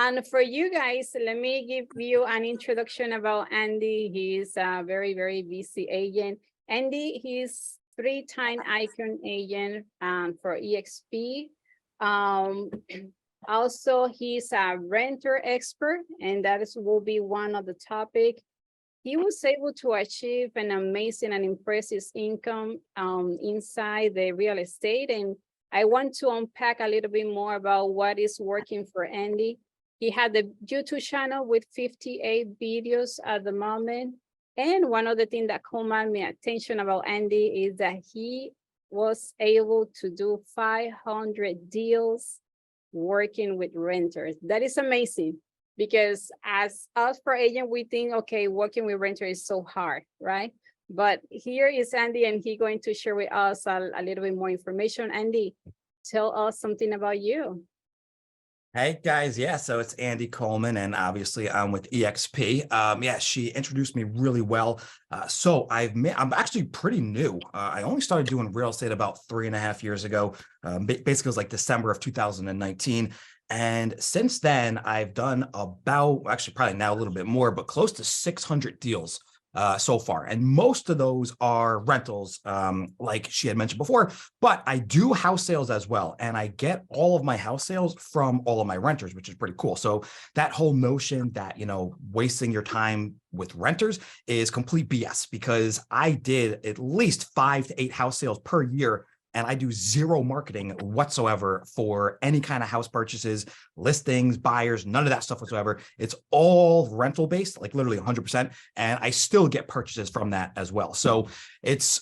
And for you guys, let me give you an introduction about Andy. He's a very, very busy agent. Andy, he's 3-time icon agent for EXP. Also, he's a renter expert, and will be one of the topic. He was able to achieve an amazing and impressive income inside the real estate. And I want to unpack a little bit more about what is working for Andy. He had the YouTube channel with 58 videos at the moment. And one of the things that caught my attention about Andy is that he was able to do 500 deals working with renters. That is amazing, because as us for agent, we think, okay, working with renters is so hard, right? But here is Andy, and he's going to share with us a little bit more information. Andy, tell us something about you. Hey guys, yeah, so it's Andy Coleman, and obviously I'm with EXP. Yeah, she introduced me really well. I'm actually pretty new. I only started doing real estate about 3.5 years ago. Basically, it was like December of 2019. And since then, I've done about, actually probably now a little bit more, but close to 600 deals so far. And most of those are rentals, like she had mentioned before, but I do house sales as well. And I get all of my house sales from all of my renters, which is pretty cool. So that whole notion that, wasting your time with renters is complete BS, because I did at least 5 to 8 house sales per year. And I do zero marketing whatsoever for any kind of house purchases, listings, buyers, none of that stuff whatsoever. It's all rental based, like literally 100%. And I still get purchases from that as well. So it's,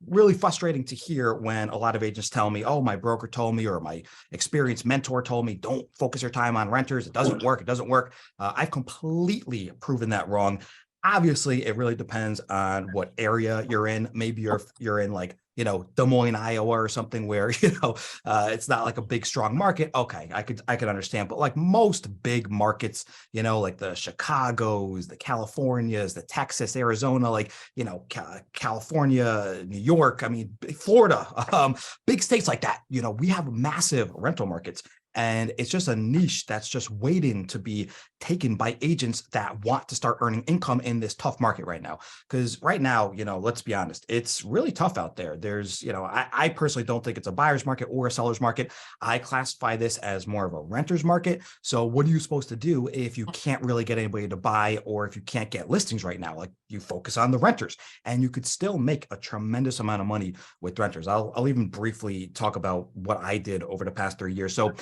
really frustrating to hear when a lot of agents tell me, oh, my broker told me, or my experienced mentor told me, don't focus your time on renters. It doesn't work. It doesn't work. I've completely proven that wrong. Obviously, it really depends on what area you're in. Maybe you're in like, Des Moines, Iowa or something where, it's not like a big, strong market. Okay, I could understand. But like most big markets, like the Chicagos, the Californias, the Texas, Arizona, like, California, New York, I mean, Florida, big states like that, we have massive rental markets. And it's just a niche that's just waiting to be taken by agents that want to start earning income in this tough market right now. Because right now, let's be honest, it's really tough out there. There's, I personally don't think it's a buyer's market or a seller's market. I classify this as more of a renter's market. So what are you supposed to do if you can't really get anybody to buy, or if you can't get listings right now? Like, you focus on the renters, and you could still make a tremendous amount of money with renters. I'll even briefly talk about what I did over the past 3 years. So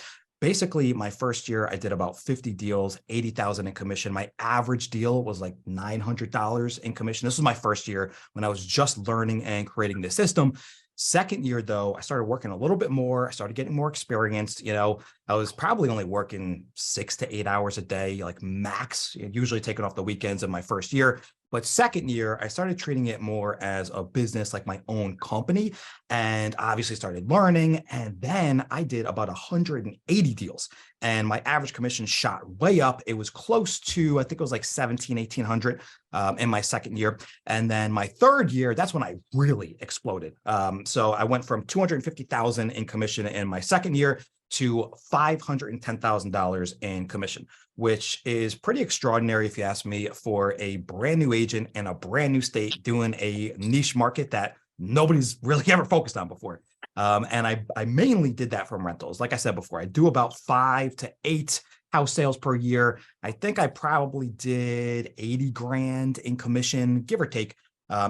basically, my first year, I did about 50 deals, 80,000 in commission. My average deal was like $900 in commission. This was my first year when I was just learning and creating the system. Second year, though, I started working a little bit more. I started getting more experienced. I was probably only working 6 to 8 hours a day, like max, usually taking off the weekends in my first year. But second year, I started treating it more as a business, like my own company, and obviously started learning. And then I did about 180 deals, and my average commission shot way up. It was close to, I think it was like 1,800 in my second year. And then my third year, that's when I really exploded. So I went from 250,000 in commission in my second year to $510,000 in commission, which is pretty extraordinary, if you ask me, for a brand new agent in a brand new state doing a niche market that nobody's really ever focused on before. And I mainly did that from rentals. Like I said before, I do about 5 to 8 house sales per year. I think I probably did 80 grand in commission, give or take,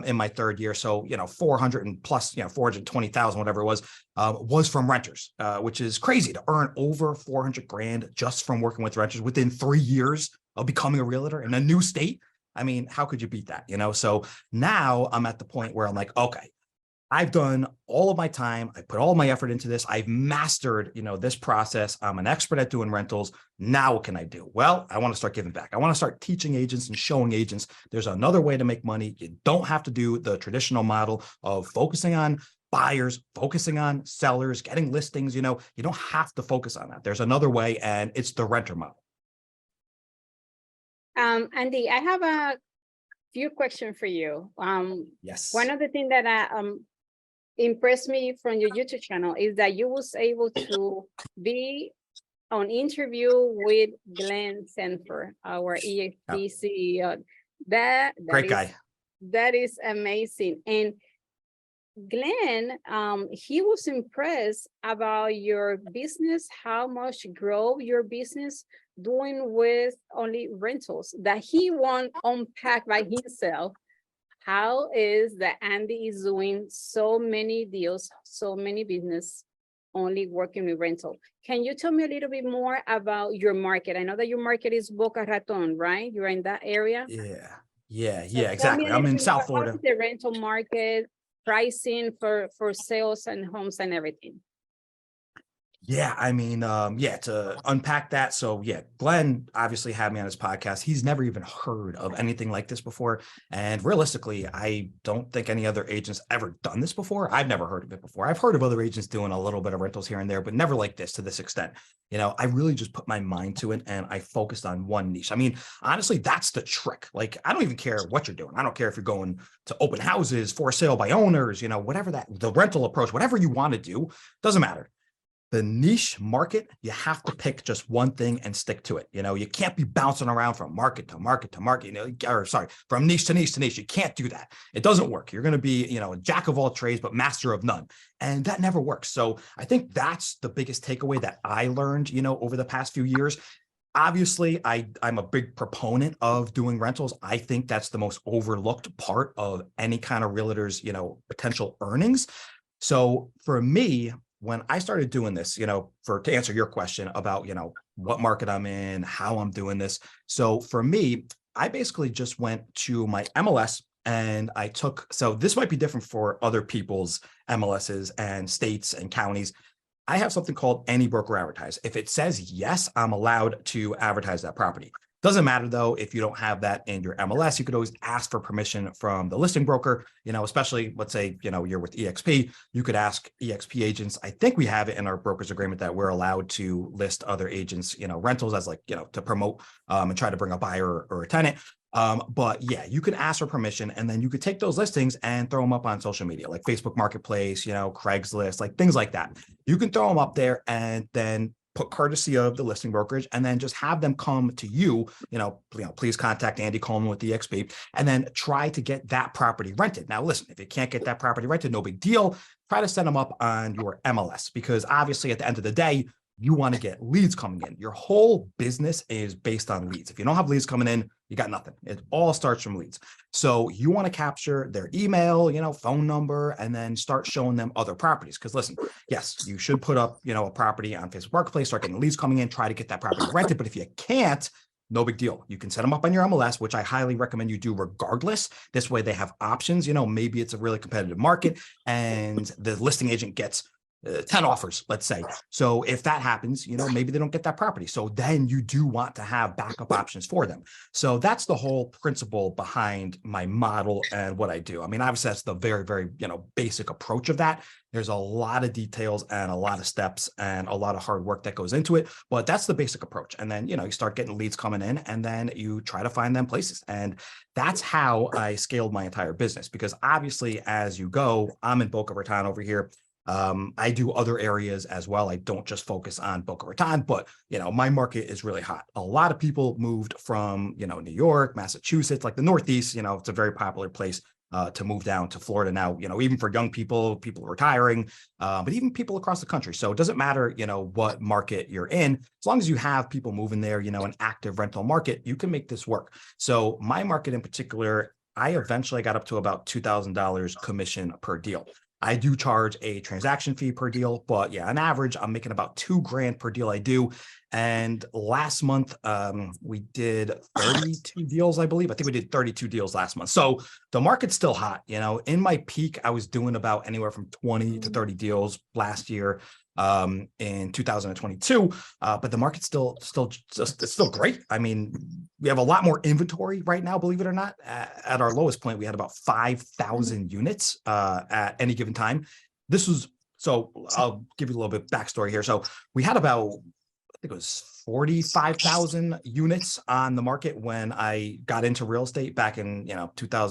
in my third year. So, 400 and plus, 420,000, whatever it was from renters, which is crazy to earn over 400 grand just from working with renters within 3 years of becoming a realtor in a new state. I mean, how could you beat that? So now I'm at the point where I'm like, okay, I've done all of my time. I put all my effort into this. I've mastered, this process. I'm an expert at doing rentals. Now what can I do? Well, I want to start giving back. I want to start teaching agents and showing agents there's another way to make money. You don't have to do the traditional model of focusing on buyers, focusing on sellers, getting listings. You don't have to focus on that. There's another way, and it's the renter model. Andy, I have a few questions for you. Yes. One of the things that impressed me from your YouTube channel is that you was able to be on interview with Glenn Sanford, our EXP CEO. That Great is guy. that is amazing. And Glenn, he was impressed about your business, how much grow your business doing with only rentals, that he won't unpack by himself. How is that Andy is doing so many deals, so many business, only working with rental? Can you tell me a little bit more about your market? I know that your market is Boca Raton, right? You're in that area. So Yeah, tell me exactly. a I'm little in bit more, South how Florida. is the rental market, pricing for sales and homes and everything? Yeah, I mean, yeah, to unpack that. So yeah, Glenn obviously had me on his podcast. He's never even heard of anything like this before. And realistically, I don't think any other agents ever done this before. I've never heard of it before. I've heard of other agents doing a little bit of rentals here and there, but never like this to this extent. I really just put my mind to it and I focused on one niche. I mean, honestly, that's the trick. Like, I don't even care what you're doing. I don't care if you're going to open houses, for sale by owners, whatever the rental approach, whatever you want to do, doesn't matter. The niche market, you have to pick just one thing and stick to it. You can't be bouncing around from market to market to market, or sorry, from niche to niche to niche. You can't do that. It doesn't work. You're going to be, a jack of all trades, but master of none. And that never works. So I think that's the biggest takeaway that I learned, over the past few years. Obviously, I'm a big proponent of doing rentals. I think that's the most overlooked part of any kind of realtor's, potential earnings. So for me, when I started doing this, to answer your question about, what market I'm in, how I'm doing this. So for me, I basically just went to my MLS and so this might be different for other people's MLSs and states and counties. I have something called any broker advertise. If it says yes, I'm allowed to advertise that property. Doesn't matter though, if you don't have that in your MLS, you could always ask for permission from the listing broker, especially let's say, you're with EXP, you could ask EXP agents. I think we have it in our broker's agreement that we're allowed to list other agents, rentals as to promote and try to bring a buyer or a tenant. But yeah, you can ask for permission and then you could take those listings and throw them up on social media, like Facebook Marketplace, Craigslist, like things like that. You can throw them up there and then put courtesy of the listing brokerage and then just have them come to you, please contact Andy Coleman with EXP and then try to get that property rented. Now, listen, if you can't get that property rented, no big deal. Try to set them up on your MLS because obviously at the end of the day, you want to get leads coming in. Your whole business is based on leads. If you don't have leads coming in, you got nothing. It all starts from leads. So you want to capture their email, phone number, and then start showing them other properties. Because listen, yes, you should put up, a property on Facebook Marketplace, start getting leads coming in, try to get that property rented. But if you can't, no big deal. You can set them up on your MLS, which I highly recommend you do regardless. This way they have options. Maybe it's a really competitive market and the listing agent gets 10 offers, let's say. So if that happens, maybe they don't get that property. So then you do want to have backup options for them. So that's the whole principle behind my model and what I do. I mean, obviously that's the very, very, basic approach of that. There's a lot of details and a lot of steps and a lot of hard work that goes into it, but that's the basic approach. And then, you start getting leads coming in and then you try to find them places. And that's how I scaled my entire business because obviously as you go, I'm in Boca Raton over here. I do other areas as well. I don't just focus on Boca Raton, but my market is really hot. A lot of people moved from, New York, Massachusetts, like the Northeast, it's a very popular place to move down to Florida now, even for young people retiring, but even people across the country. So it doesn't matter, what market you're in, as long as you have people moving there, an active rental market, you can make this work. So my market in particular, I eventually got up to about $2,000 commission per deal. I do charge a transaction fee per deal, but yeah, on average, I'm making about $2,000 per deal I do. And last month, we did 32 deals, I believe. I think we did 32 deals last month. So the market's still hot. In my peak, I was doing about anywhere from 20 to 30 deals last year in 2022. But the market's it's still great. I mean, we have a lot more inventory right now, believe it or not. At our lowest point, we had about 5,000 units at any given time. So I'll give you a little bit backstory here. So we had about, I think it was 45,000 units on the market when I got into real estate back in,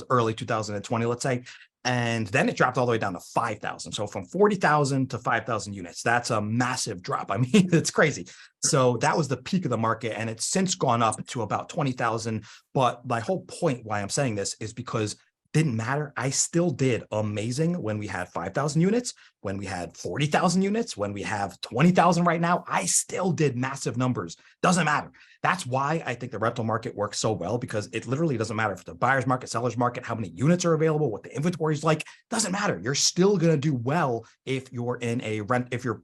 early 2020, let's say. And then it dropped all the way down to 5,000. So from 40,000 to 5,000 units, that's a massive drop. I mean, it's crazy. So that was the peak of the market. And it's since gone up to about 20,000. But my whole point why I'm saying this is because didn't matter. I still did amazing when we had 5,000 units, when we had 40,000 units, when we have 20,000 right now. I still did massive numbers. Doesn't matter. That's why I think the rental market works so well, because it literally doesn't matter if the buyer's market, seller's market, how many units are available, what the inventory is like, doesn't matter. You're still going to do well if you're in a rent, if you're,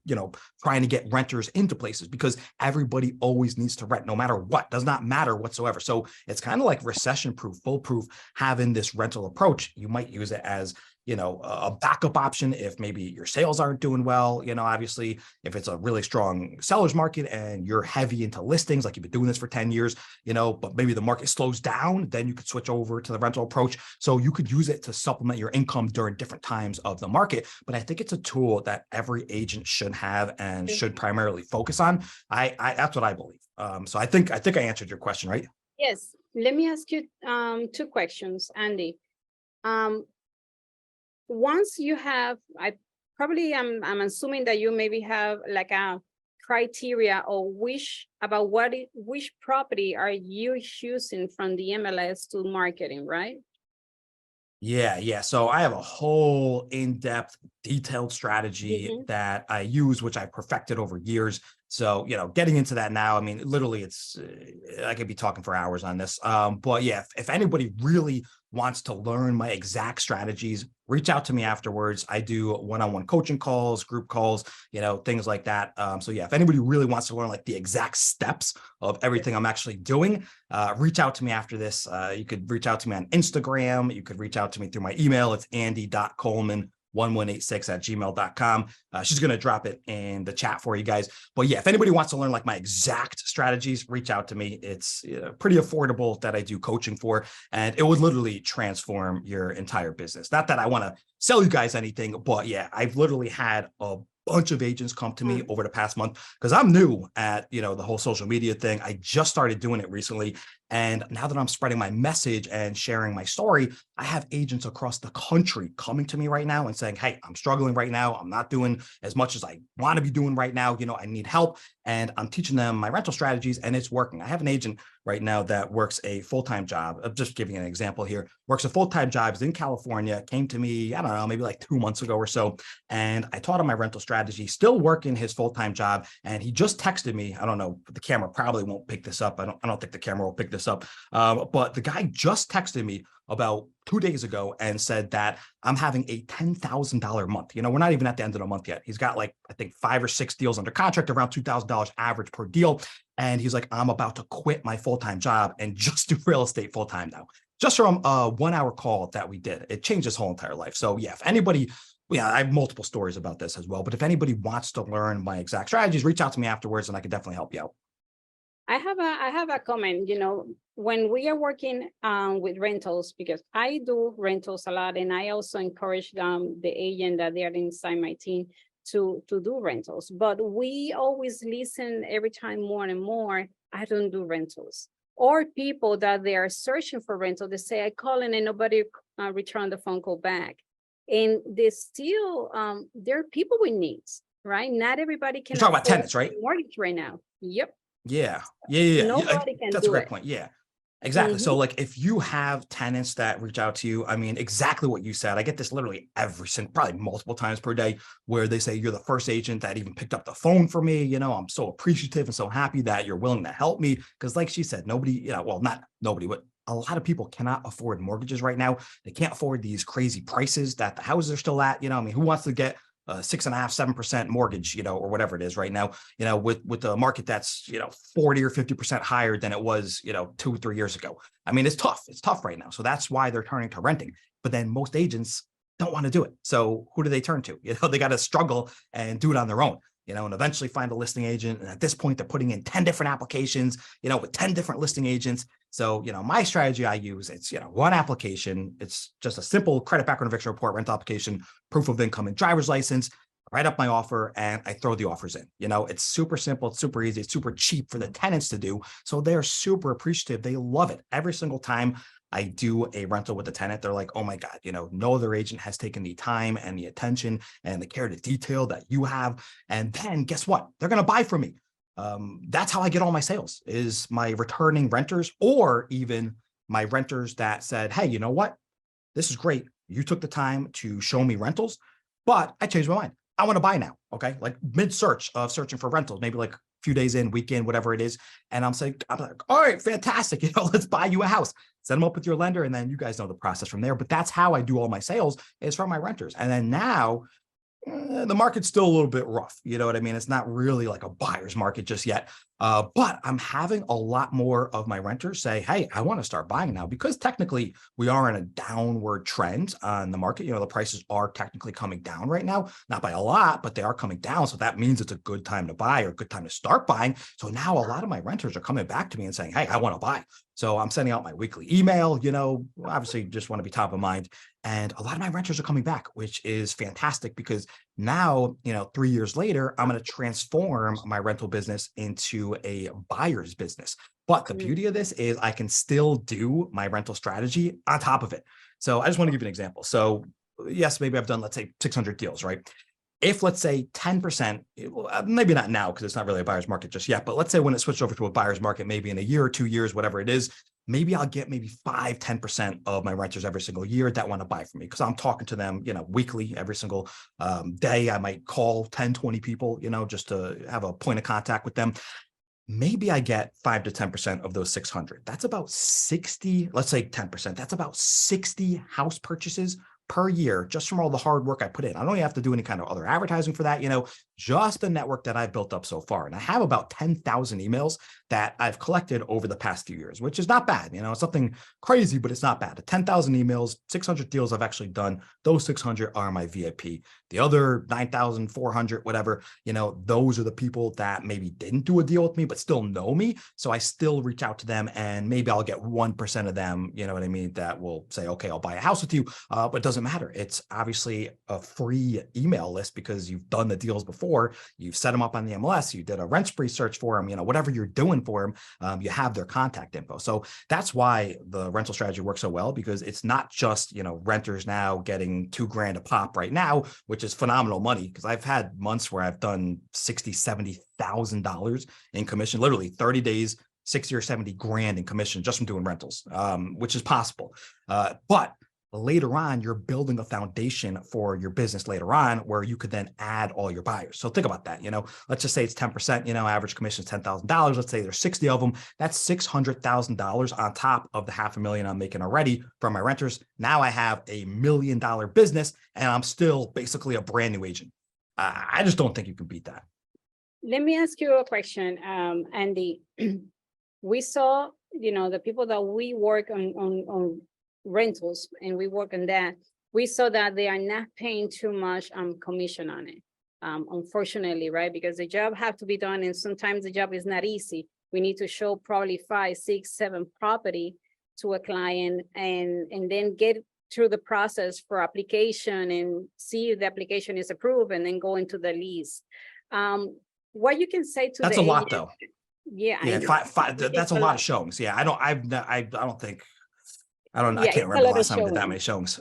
trying to get renters into places, because everybody always needs to rent no matter what, does not matter whatsoever. So it's kind of like recession proof, foolproof, having this rental approach. You might use it as a backup option if maybe your sales aren't doing well. Obviously, if it's a really strong seller's market and you're heavy into listings, like you've been doing this for 10 years, but maybe the market slows down, then you could switch over to the rental approach. So you could use it to supplement your income during different times of the market. But I think it's a tool that every agent should have and should primarily focus on. I that's what I believe. So I think I answered your question, right? Yes. Let me ask you two questions, Andy. Once you have, I'm assuming that you maybe have like a criteria or which property are you choosing from the MLS to marketing, right? Yeah. So I have a whole in-depth, detailed strategy that I use, which I perfected over years. So, getting into that now, I mean, literally I could be talking for hours on this. But yeah, if anybody really wants to learn my exact strategies, reach out to me afterwards. I do one-on-one coaching calls, group calls, things like that. So yeah, if anybody really wants to learn like the exact steps of everything I'm actually doing, reach out to me after this. You could reach out to me on Instagram. You could reach out to me through my email. It's andy.coleman1186@gmail.com. She's going to drop it in the chat for you guys. But yeah, if anybody wants to learn like my exact strategies, reach out to me. It's pretty affordable that I do coaching for, and it would literally transform your entire business. Not that I want to sell you guys anything, but yeah, I've literally had a bunch of agents come to me over the past month because I'm new at, the whole social media thing. I just started doing it recently. And now that I'm spreading my message and sharing my story, I have agents across the country coming to me right now and saying, hey, I'm struggling right now. I'm not doing as much as I want to be doing right now. I need help. And I'm teaching them my rental strategies, and it's working. I have an agent right now that works a full-time job. I'm just giving an example here. Works a full-time job, is in California, came to me, I don't know, maybe like 2 months ago or so. And I taught him my rental strategy, still working his full-time job. And he just texted me. I don't know, the camera probably won't pick this up. I don't think the camera will pick this up. But the guy just texted me about 2 days ago and said that I'm having a $10,000 month. We're not even at the end of the month yet. He's got like, I think 5 or 6 deals under contract, around $2,000 average per deal. And he's like, I'm about to quit my full-time job and just do real estate full-time now. Just from a 1-hour call that we did. It changed his whole entire life. So yeah, if anybody, I have multiple stories about this as well. But if anybody wants to learn my exact strategies, reach out to me afterwards and I can definitely help you out. I have a comment, when we are working with rentals, because I do rentals a lot, and I also encourage the agent that they are inside my team to do rentals. But we always listen every time more and more, I don't do rentals. Or people that they are searching for rental, they say, I call and nobody return the phone call back. And they still, there are people with needs, right? Not everybody can. You're talking about tenants, right? Mortgage right now. Yep. Yeah. Nobody can That's do a great it. point. Yeah, exactly. So like if you have tenants that reach out to you, I mean, exactly what you said. I get this literally probably multiple times per day, where they say you're the first agent that even picked up the phone for me. I'm so appreciative and so happy that you're willing to help me. Because like she said, nobody, well, not nobody, but a lot of people cannot afford mortgages right now. They can't afford these crazy prices that the houses are still at. I mean, who wants to get 6.5%, 7% mortgage, or whatever it is right now, with the market that's, 40 or 50% higher than it was, 2 or 3 years ago. I mean, it's tough. It's tough right now. So that's why they're turning to renting. But then most agents don't want to do it. So who do they turn to? They got to struggle and do it on their own, and eventually find a listing agent. And at this point, they're putting in 10 different applications, with 10 different listing agents. So, my strategy I use, it's, one application. It's just a simple credit background eviction report, rental application, proof of income, and driver's license. Write up my offer and I throw the offers in. It's super simple. It's super easy. It's super cheap for the tenants to do. So they're super appreciative. They love it every single time. I do a rental with the tenant, they're like, oh my God, no other agent has taken the time and the attention and the care to detail that you have. And then guess what? They're going to buy from me. That's how I get all my sales, is my returning renters, or even my renters that said, hey, you know what? This is great. You took the time to show me rentals, but I changed my mind. I want to buy now. Okay. Like mid-search of searching for rentals, maybe like a few days in, weekend, whatever it is. And I'm like, all right, fantastic. Let's buy you a house. Set them up with your lender. And then you guys know the process from there. But that's how I do all my sales, is from my renters. And then now the market's still a little bit rough. You know what I mean? It's not really like a buyer's market just yet. But I'm having a lot more of my renters say, hey, I want to start buying now, because technically we are in a downward trend on the market. The prices are technically coming down right now, not by a lot, but they are coming down. So that means it's a good time to buy, or a good time to start buying. So now a lot of my renters are coming back to me and saying, hey, I want to buy. So I'm sending out my weekly email, obviously just want to be top of mind. And a lot of my renters are coming back, which is fantastic, because now, 3 years later, I'm going to transform my rental business into a buyer's business. But the beauty of this is I can still do my rental strategy on top of it. So I just want to give you an example. So yes, maybe I've done, let's say 600 deals, right? If, let's say 10%, maybe not now because it's not really a buyer's market just yet, but let's say when it switched over to a buyer's market, maybe in a year or 2 years, whatever it is, maybe I'll get maybe 5-10% of my renters every single year that want to buy from me, because I'm talking to them, weekly, every single day. I might call 10-20 people, just to have a point of contact with them. Maybe I get 5 to 10% of those 600. That's about 60, let's say 10%. That's about 60 house purchases per year, just from all the hard work I put in. I don't even have to do any kind of other advertising for that, just the network that I've built up so far. And I have about 10,000 emails that I've collected over the past few years, which is not bad. It's something crazy, but it's not bad. 10,000 emails, 600 deals I've actually done. Those 600 are my VIP. The other 9,400, whatever, those are the people that maybe didn't do a deal with me, but still know me. So I still reach out to them, and maybe I'll get 1% of them, that will say, okay, I'll buy a house with you. But it doesn't matter. It's obviously a free email list, because you've done the deals before. You've set them up on the MLS. You did a Rentspree search for them, whatever you're doing for them, you have their contact info. So that's why the rental strategy works so well, because it's not just, renters now getting $2,000 a pop right now, which is phenomenal money. Because I've had months where I've done $60,000-$70,000 in commission, literally 30 days, 60 or 70 grand in commission just from doing rentals, which is possible. But later on, you're building a foundation for your business later on, where you could then add all your buyers. So think about that. Let's just say it's 10%, average commission is $10,000. Let's say there's 60 of them. That's $600,000 on top of the $500,000 I'm making already from my renters. Now I have $1 million business, and I'm still basically a brand new agent. I just don't think you can beat that. Let me ask you a question, Andy. We saw, the people that we work on rentals, and we work on that, we saw that they are not paying too much commission on it, unfortunately, right? Because the job have to be done, and sometimes the job is not easy. We need to show probably 5, 6, 7 property to a client, and then get through the process for application and see if the application is approved, and then go into the lease. What you can say to that's the a lot, agent, though. Yeah, That's a lot of showings. Yeah, I don't think. I can't remember the last time I did that many showings.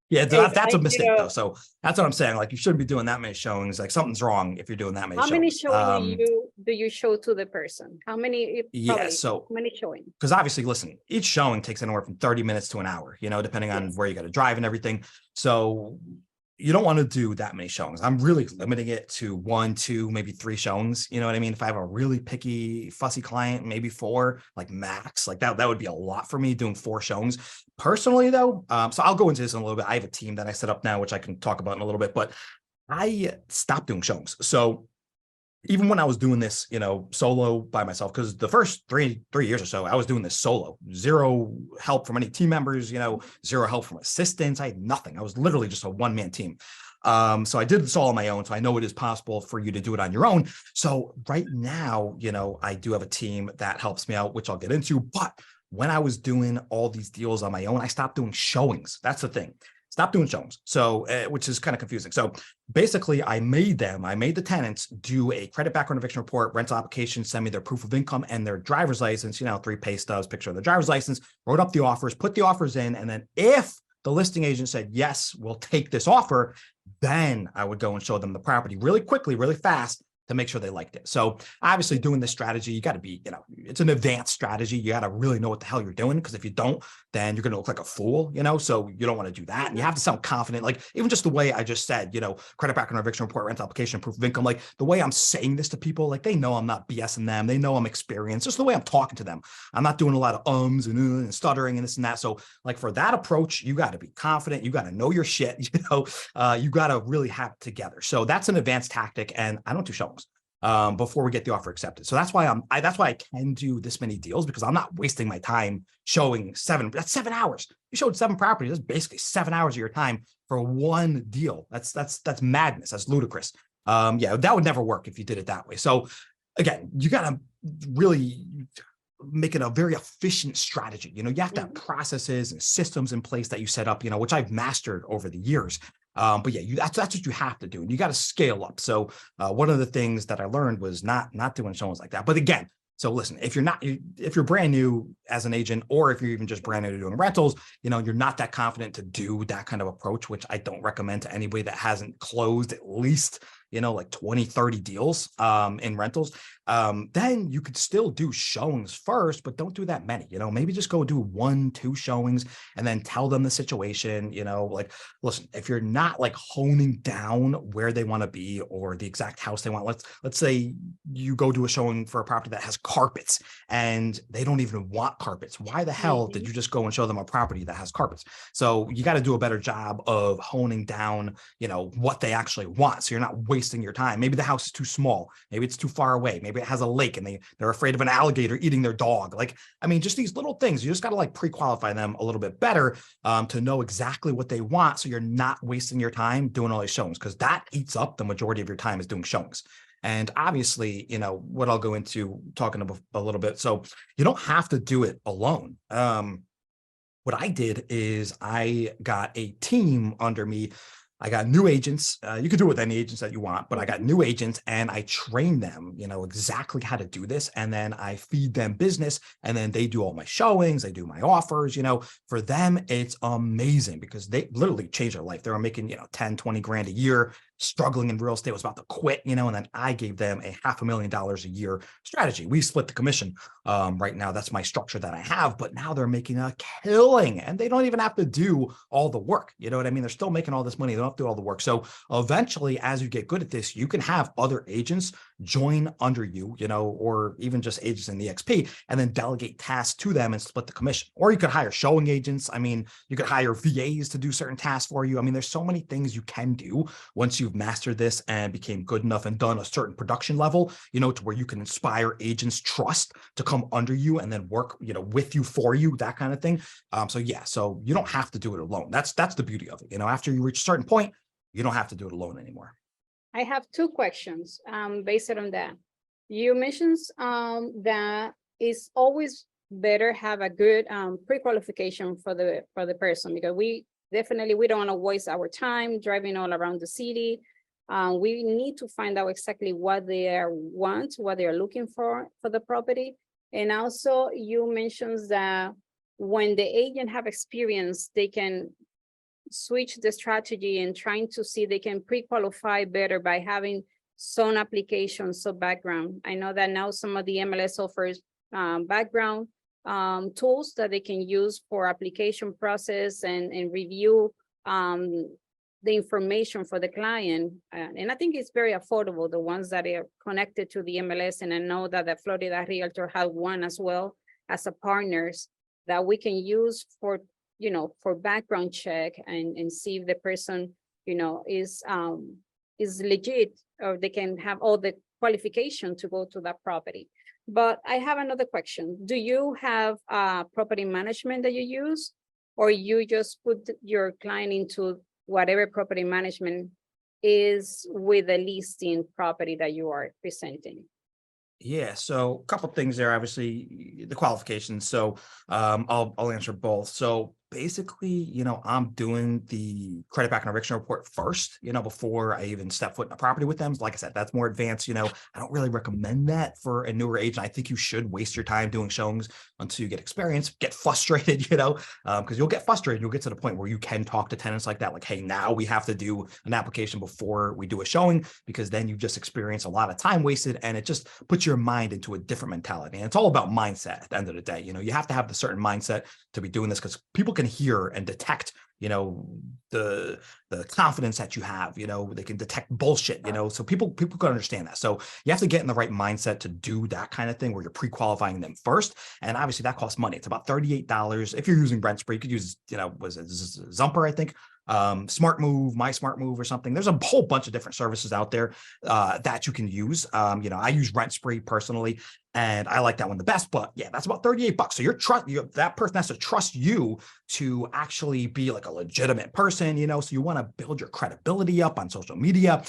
Yeah, that's a mistake though. So that's what I'm saying. Like, you shouldn't be doing that many showings. Like, something's wrong if you're doing that many how showings. many showings do you show to the person? How many? Yeah, so how many showings? Because obviously, listen, each showing takes anywhere from 30 minutes to an hour, depending on where you got to drive and everything. So you don't want to do that many showings. I'm really limiting it to 1, 2, maybe 3 showings. You know what I mean? If I have a really picky, fussy client, maybe 4, like max, like that would be a lot for me, doing 4 showings. Personally, though, so I'll go into this in a little bit. I have a team that I set up now, which I can talk about in a little bit, but I stopped doing showings. So even when I was doing this, solo by myself, because the first three years or so, I was doing this solo, 0 help from any team members, 0 help from assistants. I had nothing. I was literally just a one-man team. So I did this all on my own. So I know it is possible for you to do it on your own. So right now, I do have a team that helps me out, which I'll get into. But when I was doing all these deals on my own, I stopped doing showings. That's the thing. stop doing showings. So, which is kind of confusing. So basically I made the tenants do a credit background eviction report, rental application, send me their proof of income and their driver's license, 3 pay stubs, picture of the driver's license, wrote up the offers, put the offers in. And then if the listing agent said, yes, we'll take this offer, then I would go and show them the property really quickly, really fast, to make sure they liked it. So obviously doing this strategy, you got to be, it's an advanced strategy. You got to really know what the hell you're doing, because if you don't, then you're going to look like a fool, so you don't want to do that. And you have to sound confident, like even just the way I just said, credit background eviction report, rental application, proof of income, like the way I'm saying this to people, like they know I'm not BSing them. They know I'm experienced, just the way I'm talking to them. I'm not doing a lot of ums and stuttering and this and that. So like for that approach, you got to be confident. You got to know your shit, you got to really have it together. So that's an advanced tactic, and I don't do showings before we get the offer accepted. So that's why that's why I can do this many deals, because I'm not wasting my time showing that's 7 hours. You showed 7 properties. That's basically 7 hours of your time for one deal. That's madness. That's ludicrous. Yeah, that would never work if you did it that way. So again, you got to really make it a very efficient strategy. You have to have processes and systems in place that you set up, which I've mastered over the years. But yeah, that's what you have to do, and you got to scale up. So one of the things that I learned was not doing showings like that. But again, so listen, if you're brand new as an agent, or if you're even just brand new to doing rentals, you're not that confident to do that kind of approach, which I don't recommend to anybody that hasn't closed at least like 20, 30 deals in rentals, then you could still do showings first, but don't do that many, maybe just go do 1, 2 showings and then tell them the situation, like, listen, if you're not like honing down where they want to be or the exact house they want, let's say you go do a showing for a property that has carpets and they don't even want carpets. Why the hell did you just go and show them a property that has carpets? So you got to do a better job of honing down, what they actually want. So you're not wasting your time. Maybe the house is too small. Maybe it's too far away. Maybe it has a lake and they're afraid of an alligator eating their dog. Like, I mean, just these little things. You just got to like pre-qualify them a little bit better to know exactly what they want. So you're not wasting your time doing all these showings, because that eats up the majority of your time is doing showings. And obviously, what I'll go into talking about a little bit. So you don't have to do it alone. What I did is I got a team under me. I got new agents. You can do it with any agents that you want, but I got new agents and I train them, exactly how to do this. And then I feed them business, and then they do all my showings. They do my offers, for them, it's amazing because they literally changed their life. They were making, 10, 20 grand a year, struggling in real estate, was about to quit, and then I gave them a $500,000 a year strategy. We split the commission. Right now, that's my structure that I have, but now they're making a killing and they don't even have to do all the work. You know what I mean? They're still making all this money. They don't have to do all the work. So eventually, as you get good at this, you can have other agents join under you, or even just agents in the XP, and then delegate tasks to them and split the commission. Or you could hire showing agents. I mean, you could hire VAs to do certain tasks for you. I mean, there's so many things you can do once you've mastered this and became good enough and done a certain production level, to where you can inspire agents' trust to come under you and then work, with you, for you, that kind of thing. So yeah, so you don't have to do it alone. That's the beauty of it. After you reach a certain point, you don't have to do it alone anymore. I have 2 questions based on that. You mentioned that it's always better have a good pre-qualification for the person, because we don't want to waste our time driving all around the city. We need to find out exactly what they want, what they are looking for the property. And also you mentioned that when the agent have experience, they can switch the strategy and trying to see they can pre-qualify better by having some applications of background. I know that now some of the MLS offers background tools that they can use for application process and review the information for the client. And I think it's very affordable, the ones that are connected to the MLS. And I know that the Florida Realtor has one as well as a partners that we can use for background check and see if the person, is legit, or they can have all the qualification to go to that property. But I have another question. Do you have property management that you use, or you just put your client into whatever property management is with the listing property that you are presenting? Yeah, so a couple things there. Obviously, the qualifications. So I'll answer both. So basically, I'm doing the credit background eviction report first, before I even step foot in a property with them. Like I said, that's more advanced. I don't really recommend that for a newer agent. I think you should waste your time doing showings until you get experience, get frustrated, because you'll get frustrated. You'll get to the point where you can talk to tenants like that, like, hey, now we have to do an application before we do a showing, because then you just experience a lot of time wasted, and it just puts your mind into a different mentality. And it's all about mindset at the end of the day. You have to have the certain mindset to be doing this, because people can hear and detect, the confidence that you have. They can detect bullshit, so people can understand that. So you have to get in the right mindset to do that kind of thing, where you're pre-qualifying them first. And obviously that costs money. It's about $38 if you're using Rentspree. You could use, was it Zumper, I think, Smart Move, My Smart Move, or something. There's a whole bunch of different services out there that you can use. I use Rentspree personally, and I like that one the best. But yeah, that's about $38. So that person has to trust you to actually be like a legitimate person, so you want to build your credibility up on social media,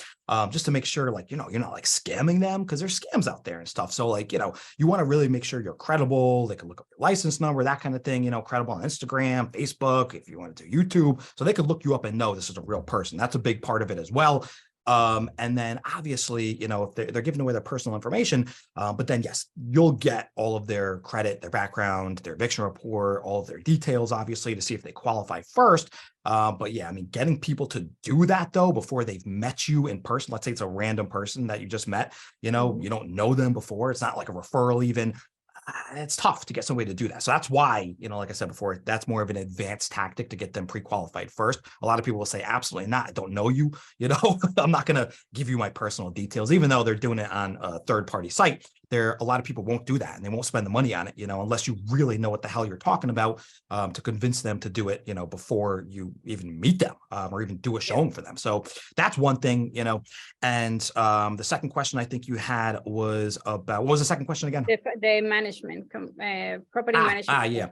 just to make sure, like, you're not like scamming them, because there's scams out there and stuff. So like, you want to really make sure you're credible. They can look up your license number, that kind of thing, credible on Instagram, Facebook, if you want to do YouTube, so they could look you up and know this is a real person. That's a big part of it as well. And then obviously, if they're giving away their personal information, but then yes, you'll get all of their credit, their background, their eviction report, all of their details, obviously, to see if they qualify first. But yeah, I mean, getting people to do that though, before they've met you in person, let's say it's a random person that you just met, you don't know them before. It's not like a referral even. It's tough to get somebody to do that. So that's why, like I said before, that's more of an advanced tactic to get them pre-qualified first. A lot of people will say, absolutely not. I don't know you, I'm not going to give you my personal details, even though they're doing it on a third-party site. A lot of people won't do that, and they won't spend the money on it, unless you really know what the hell you're talking about, to convince them to do it, before you even meet them, or even do a showing for them. So that's one thing, and the second question I think you had was about, what was the second question again? The management, property management. Yeah.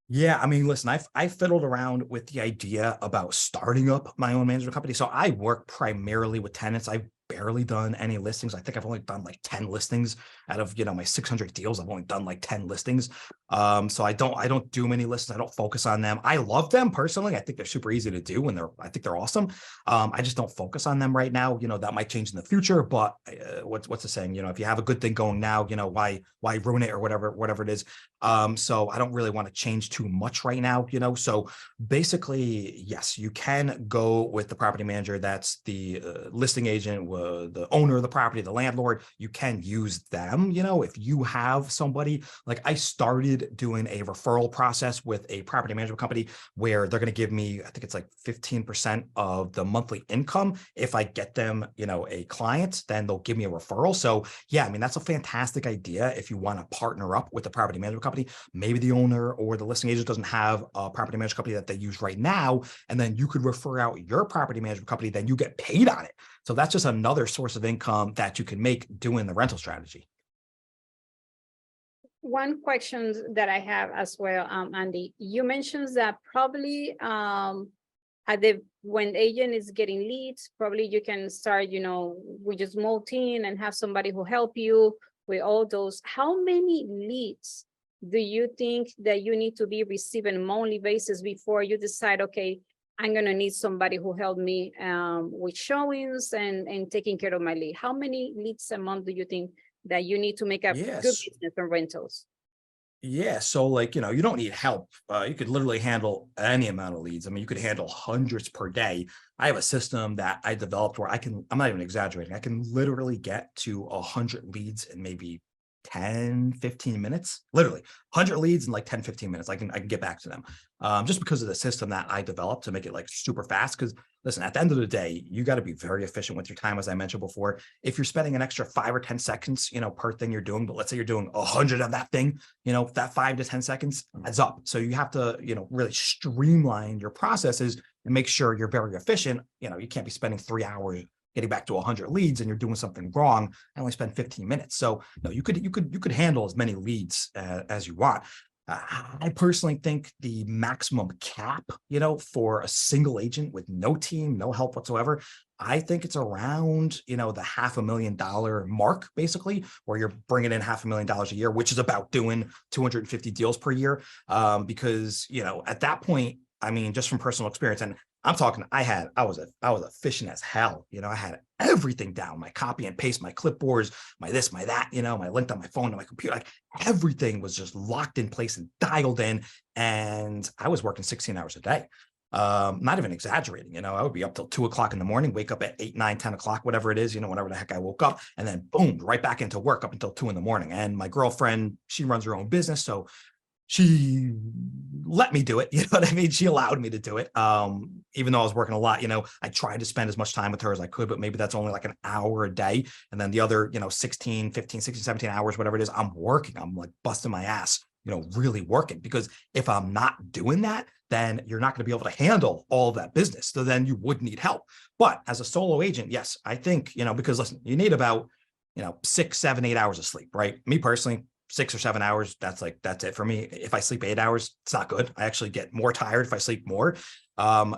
Yeah, I mean, listen, I fiddled around with the idea about starting up my own management company. So I work primarily with tenants. I've barely done any listings. I think I've only done like 10 listings out of, my 600 deals. I've only done like 10 listings. So I don't do many listings. I don't focus on them. I love them personally. I think they're super easy to do, and I think they're awesome. I just don't focus on them right now. That might change in the future, but what's the saying? If you have a good thing going now, why ruin it, or whatever it is. So I don't really want to change too much right now, so basically, yes, you can go with the property manager. That's the listing agent, the owner of the property, the landlord. You can use them, if you have somebody. Like, I started doing a referral process with a property management company where they're going to give me, I think it's like 15% of the monthly income. If I get them, a client, then they'll give me a referral. So yeah, I mean, that's a fantastic idea if you want to partner up with the property management company. Maybe the owner or the listing agent doesn't have a property management company that they use right now, and then you could refer out your property management company, then you get paid on it. So that's just another source of income that you can make doing the rental strategy. One question that I have as well, Andy, you mentioned that probably when the agent is getting leads, probably you can start, with just small team and have somebody who help you with all those. How many leads do you think that you need to be receiving monthly basis before you decide, okay, I'm going to need somebody who help me with showings and taking care of my lead? How many leads a month do you think that you need to make a good business on rentals? Yeah, so like, you don't need help. You could literally handle any amount of leads. I mean, you could handle hundreds per day. I have a system that I developed where I'm not even exaggerating, I can literally get to 100 leads in maybe 10, 15 minutes, literally 100 leads in like 10, 15 minutes. I can get back to them, just because of the system that I developed to make it like super fast. Because listen, at the end of the day, you got to be very efficient with your time. As I mentioned before, if you're spending an extra 5 or 10 seconds, per thing you're doing, but let's say you're doing 100 of that thing, that 5 to 10 seconds adds up. So you have to, really streamline your processes and make sure you're very efficient. You can't be spending 3 hours getting back to 100 leads and you're doing something wrong. I only spend 15 minutes. So no, you could handle as many leads as you want. I personally think the maximum cap, for a single agent with no team, no help whatsoever, I think it's around, the $500,000 mark, basically, where you're bringing in $500,000 a year, which is about doing 250 deals per year. Because, at that point, I mean, just from personal experience, and I'm talking, I was efficient as hell. I had everything down, my copy and paste, my clipboards, my this, my that, my linked on my phone to my computer, like everything was just locked in place and dialed in. And I was working 16 hours a day. Not even exaggerating, I would be up till 2 o'clock in the morning, wake up at 8, 9, 10 o'clock, whatever it is, whenever the heck I woke up, and then boom, right back into work up until 2 in the morning. And my girlfriend, she runs her own business. So she let me do it. You know what I mean? She allowed me to do it. Even though I was working a lot, I tried to spend as much time with her as I could, but maybe that's only like an hour a day. And then the other, 16, 15, 16, 17 hours, whatever it is, I'm working. I'm like busting my ass, really working, because if I'm not doing that, then you're not going to be able to handle all of that business. So then you would need help. But as a solo agent, yes, I think, because listen, you need about, 6, 7, 8 hours of sleep, right? Me personally, 6 or 7 hours, that's it for me. If I sleep 8 hours, it's not good. I actually get more tired if I sleep more.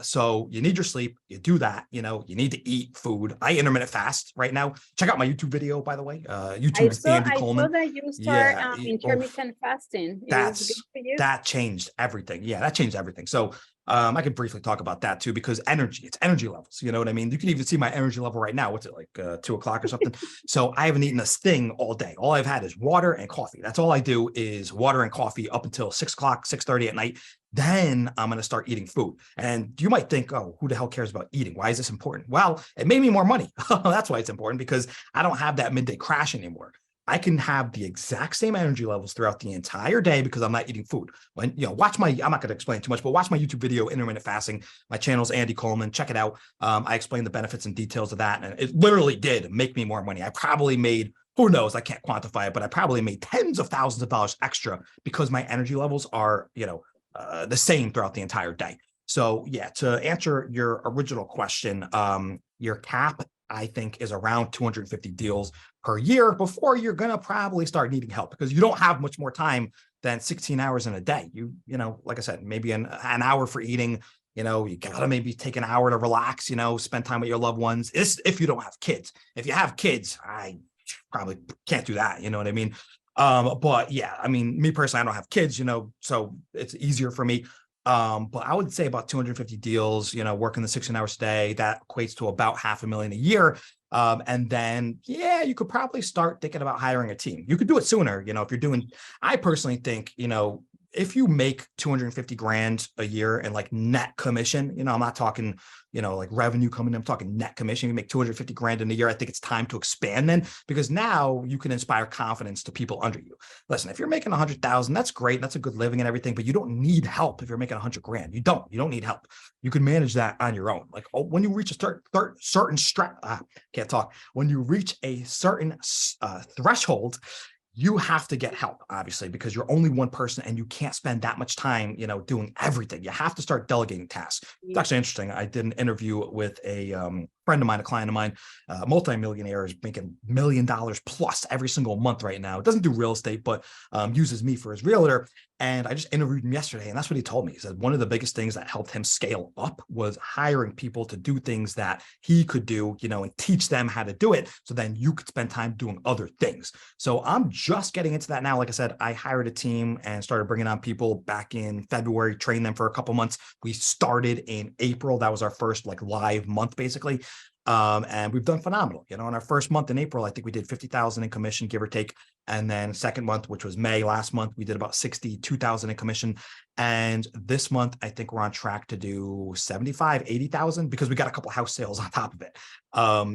So you need your sleep. You do that. You need to eat food. I intermittent fast right now. Check out my YouTube video, by the way. YouTube is Andy I saw Coleman. that you start Yeah. intermittent fasting. It is good for you. That changed everything. Yeah, that changed everything. So I could briefly talk about that too, because it's energy levels. You know what I mean? You can even see my energy level right now. What's it, like 2 o'clock or something? So I haven't eaten a thing all day. All I've had is water and coffee. That's all I do is water and coffee up until 6 o'clock, 6:30 at night. Then I'm going to start eating food. And you might think, oh, who the hell cares about eating? Why is this important? Well, it made me more money. That's why it's important, because I don't have that midday crash anymore. I can have the exact same energy levels throughout the entire day because I'm not eating food. When, watch I'm not going to explain too much, but watch my YouTube video, intermittent fasting. My channel's Andy Coleman. Check it out. I explain the benefits and details of that. And it literally did make me more money. I probably made, who knows, I can't quantify it, but I probably made tens of thousands of dollars extra because my energy levels are, the same throughout the entire day. So yeah, to answer your original question, your cap, I think, is around 250 deals per year before you're going to probably start needing help, because you don't have much more time than 16 hours in a day. Like I said, maybe an hour for eating, you got to maybe take an hour to relax, spend time with your loved ones. If you don't have kids. If you have kids, I probably can't do that. You know what I mean? But yeah, I mean, me personally, I don't have kids, so it's easier for me. But I would say about 250 deals, working the 16 hours a day, that equates to about $500,000 a year. And then, yeah, you could probably start thinking about hiring a team. You could do it sooner, if you're doing, I personally think, if you make 250 grand a year in like net commission, I'm not talking, like revenue coming in, I'm talking net commission. You make 250 grand in a year. I think it's time to expand then, because now you can inspire confidence to people under you. Listen, if you're making 100,000, that's great. That's a good living and everything, but you don't need help. If you're making 100 grand, you don't need help. You can manage that on your own. Like, when you reach a when you reach a certain threshold, you have to get help, obviously, because you're only one person and you can't spend that much time, doing everything. You have to start delegating tasks. It's actually interesting. I did an interview with a friend of mine, a client of mine, multimillionaire, is making $1 million plus every single month right now. Doesn't do real estate, but uses me for his realtor. And I just interviewed him yesterday, and that's what he told me. He said one of the biggest things that helped him scale up was hiring people to do things that he could do, and teach them how to do it. So then you could spend time doing other things. So I'm just getting into that now. Like I said, I hired a team and started bringing on people back in February, trained them for a couple months. We started in April. That was our first live month, basically. And we've done phenomenal. In our first month in April, I think we did 50,000 in commission, give or take. And then second month, which was May last month, we did about 62,000 in commission. And this month, I think we're on track to do 75, 80,000 because we got a couple house sales on top of it.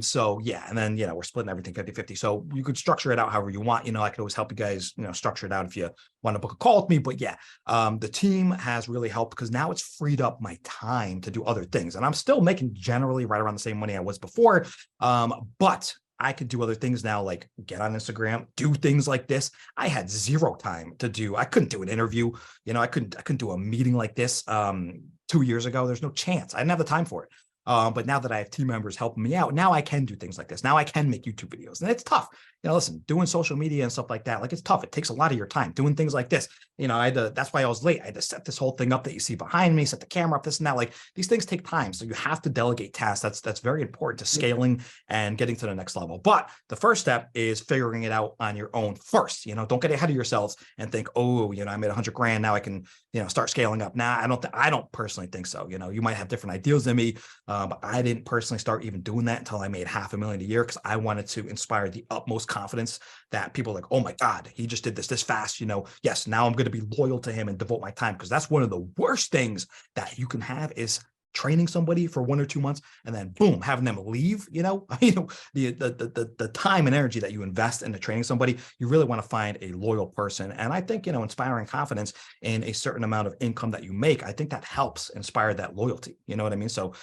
So yeah, and then, we're splitting everything 50-50. So you could structure it out however you want. I could always help you guys, structure it out if you want to book a call with me. But yeah, the team has really helped because now it's freed up my time to do other things. And I'm still making generally right around the same money I was before. But I could do other things now, like get on Instagram, do things like this. I had zero time to do. I couldn't do an interview. I couldn't do a meeting like this 2 years ago. There's no chance. I didn't have the time for it. But now that I have team members helping me out, now I can do things like this. Now I can make YouTube videos, and it's tough. listen, doing social media and stuff like that, like it's tough. It takes a lot of your time doing things like this. I had to, that's why I was late. I had to set this whole thing up that you see behind me, set the camera up, this and that. Like these things take time. So you have to delegate tasks. That's very important to scaling and getting to the next level. But the first step is figuring it out on your own first. Don't get ahead of yourselves and think, oh, I made 100 grand. Now I can, start scaling up. Now, I don't personally think so. You might have different ideas than me, but I didn't personally start even doing that until I made $500,000 a year, because I wanted to inspire the utmost confidence that people are like, oh my God, he just did this fast. Yes, now I'm going to be loyal to him and devote my time, because that's one of the worst things that you can have is training somebody for 1 or 2 months and then boom, having them leave. The time and energy that you invest into training somebody, you really want to find a loyal person. And I think, inspiring confidence in a certain amount of income that you make, I think that helps inspire that loyalty. You know what I mean? So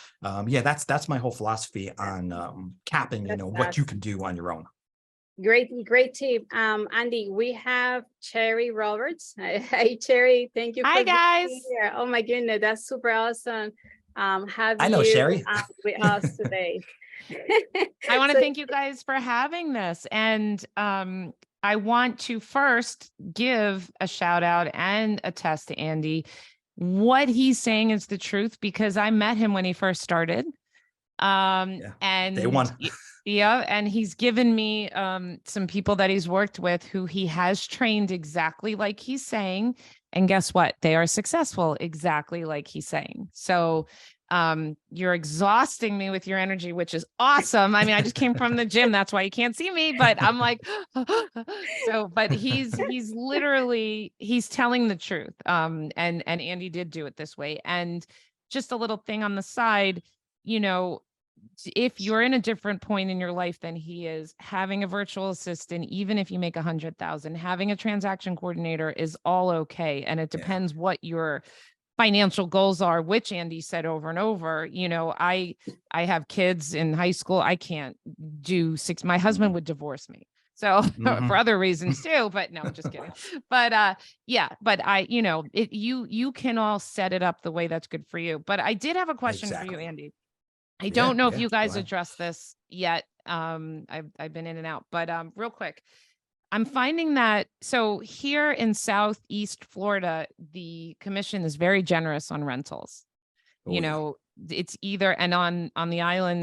yeah, that's my whole philosophy on capping, what you can do on your own. Great tip. Andy, we have Cherry Roberts. Hey, Cherry, thank you for Hi, guys. being here. Oh my goodness, that's super awesome. I know, Sherry. With us today. I want to thank you guys for having this. And I want to first give a shout out and attest to Andy. What he's saying is the truth, because I met him when he first started. And day one. Yeah. And he's given me some people that he's worked with who he has trained exactly like he's saying. And guess what? They are successful exactly like he's saying. So you're exhausting me with your energy, which is awesome. I mean, I just came from the gym. That's why you can't see me, but I'm like, but he's literally, he's telling the truth. And Andy did do it this way. And just a little thing on the side, if you're in a different point in your life than he is, having a virtual assistant, even if you make 100,000, having a transaction coordinator is all okay. And it depends what your financial goals are, which Andy said over and over. I have kids in high school. I can't do 6. My husband would divorce me. So for other reasons too, but no, I'm just kidding. But but you can all set it up the way that's good for you. But I did have a question for you, Andy. I don't know if you guys addressed this yet. I've been in and out, but real quick, I'm finding that, so here in Southeast Florida, the commission is very generous on rentals. It's either, and on the island,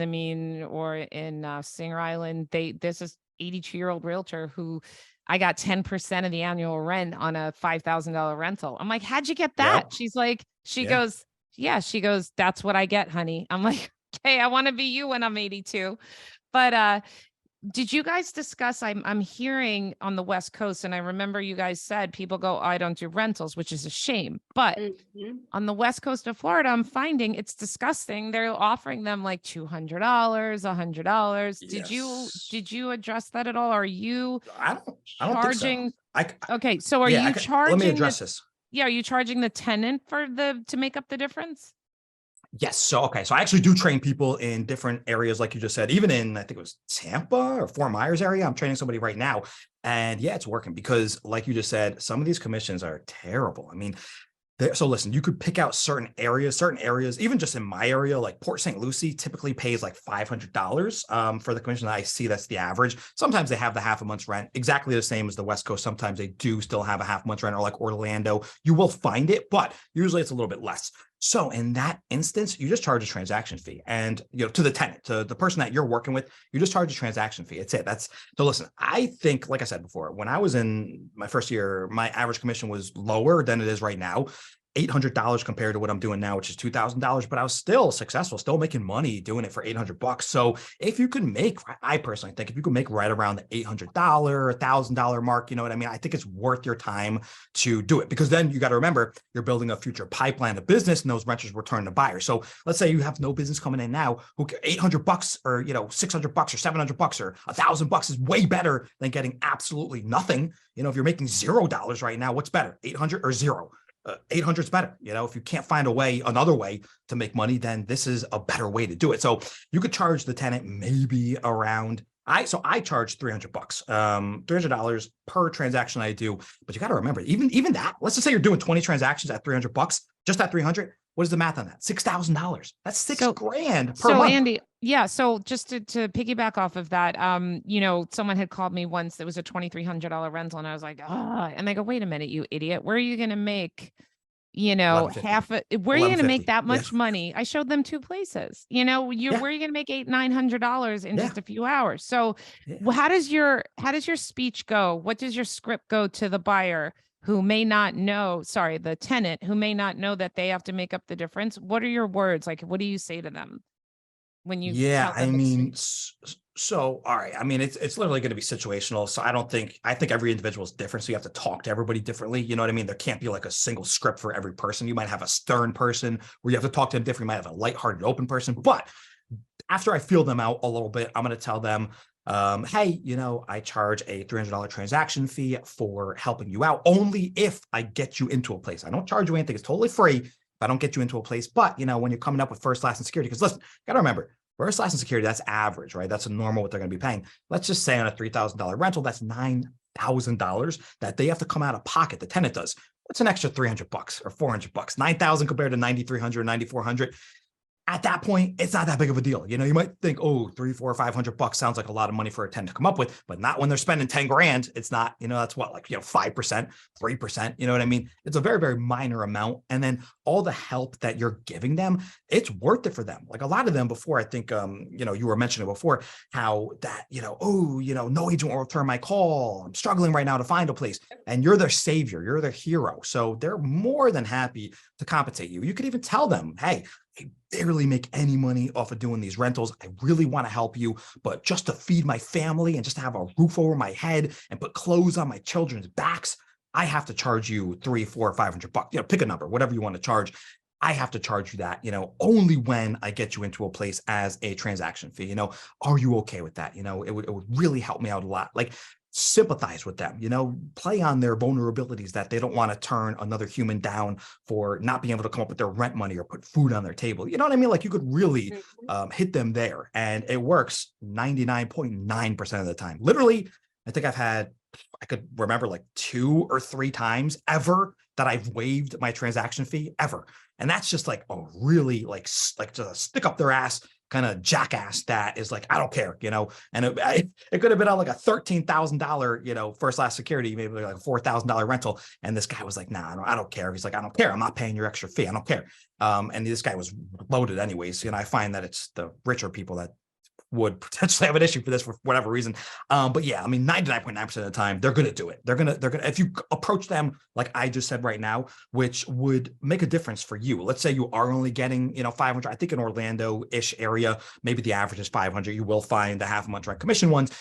or in Singer Island, this is 82-year-old realtor who I got 10% of the annual rent on a $5,000 rental. I'm like, how'd you get that? She's like, she goes, that's what I get, honey. I'm like, okay, I want to be you when I'm 82. But did you guys discuss, I'm hearing on the West Coast, and I remember you guys said people go, oh, I don't do rentals, which is a shame. But on the West Coast of Florida, I'm finding it's disgusting. They're offering them like $200, $100. Did you address that at all? Are you I don't charging? Think so. Okay, so are you charging? Let me address this. Yeah, are you charging the tenant to make up the difference? Yes. So I actually do train people in different areas, like you just said, even in, I think it was Tampa or Fort Myers area. I'm training somebody right now. And yeah, it's working, because like you just said, some of these commissions are terrible. I mean, so listen, you could pick out certain areas, even just in my area, like Port St. Lucie typically pays like $500 for the commission. I see that's the average. Sometimes they have the half a month's rent, exactly the same as the West Coast. Sometimes they do still have a half month's rent, or like Orlando, you will find it, but usually it's a little bit less. So in that instance, you just charge a transaction fee, and to the tenant, to the person that you're working with, you just charge a transaction fee. It's it. So listen, I think, like I said before, when I was in my first year, my average commission was lower than it is right now. $800 compared to what I'm doing now, which is $2,000, but I was still successful, still making money doing it for $800. So if you can make, I personally think if you can make right around the $800, $1,000 mark, you know what I mean? I think it's worth your time to do it, because then you got to remember you're building a future pipeline of business, and those renters return to buyers. So let's say you have no business coming in now, $800 or, $600 or $700 or $1,000 is way better than getting absolutely nothing. If you're making $0 right now, what's better, 800 or 0? 800 is better. If you can't find another way to make money, then this is a better way to do it. So you could charge the tenant maybe around, I charge $300, $300 per transaction I do. But you got to remember, even that, let's just say you're doing 20 transactions at $300, just at 300. What is the math on that? $6,000. That's $6,000 per month. Andy, Yeah. So just to piggyback off of that, you know, someone had called me once that was a $2,300 rental, and I was like, ah, and they go, wait a minute, you idiot. Where are you going to make, you know, 1150. where are you going to make 1150. that Yeah. much money? I showed them two places, you know, Yeah. where are you going to make $800-900 in Yeah. just a few hours? So Yeah. how does your speech go? What does your script go to the buyer who may not know, sorry, the tenant who may not know that they have to make up the difference? What are your words? Like, what do you say to them when you Yeah, tell I them it's mean, so all right. I mean, it's literally going to be situational. So I think every individual is different. So you have to talk to everybody differently. You know what I mean? There can't be like a single script for every person. You might have a stern person where you have to talk to them different. You might have a lighthearted, open person. But after I feel them out a little bit, I'm going to tell them, hey, you know, I charge a $300 transaction fee for helping you out only if I get you into a place. I don't charge you anything. It's totally free if I don't get you into a place. But, you know, when you're coming up with first, last, and security, because listen, got to remember, first, last, and security, that's average, right? That's a normal what they're going to be paying. Let's just say on a $3,000 rental, that's $9,000 that they have to come out of pocket. The tenant does. What's an extra $300 or $400? 9,000 compared to 9,300, 9,400. At that point, it's not that big of a deal. You know, you might think, oh, 300, 400, $500 sounds like a lot of money for a tenant to come up with, but not when they're spending 10 grand. It's not, you know, that's what, like, you know, 5%, 3%, you know what I mean? It's a very, very minor amount. And then all the help that you're giving them, it's worth it for them. Like a lot of them before, I think, you know, you were mentioning before how that, you know, oh, you know, no agent will return my call. I'm struggling right now to find a place. And you're their savior. You're their hero. So they're more than happy to compensate you. You could even tell them, hey, I barely make any money off of doing these rentals. I really want to help you, but just to feed my family and just to have a roof over my head and put clothes on my children's backs, I have to charge you $300, $400, $500. You know, pick a number, whatever you want to charge. I have to charge you that, you know, only when I get you into a place as a transaction fee. You know, are you okay with that? You know, it would really help me out a lot. Like, sympathize with them, you know, play on their vulnerabilities that they don't want to turn another human down for not being able to come up with their rent money or put food on their table. You know what I mean? Like you could really hit them there, and it works 99.9% of the time. Literally, I think I could remember like 2 or 3 times ever that I've waived my transaction fee ever. And that's just like a really like just a stick up their ass kind of jackass that is like, I don't care, you know, and it could have been on like a $13,000, you know, first last security, maybe like a $4,000 rental. And this guy was like, nah, I don't care. He's like, I don't care. I'm not paying your extra fee. I don't care. And this guy was loaded anyways. You know, I find that it's the richer people that would potentially have an issue for this for whatever reason. But yeah, I mean, 99.9% of the time, they're going to do it. They're going to, if you approach them, like I just said right now, which would make a difference for you. Let's say you are only getting, you know, 500. I think in Orlando-ish area, maybe the average is 500. You will find the half a month rent commission ones.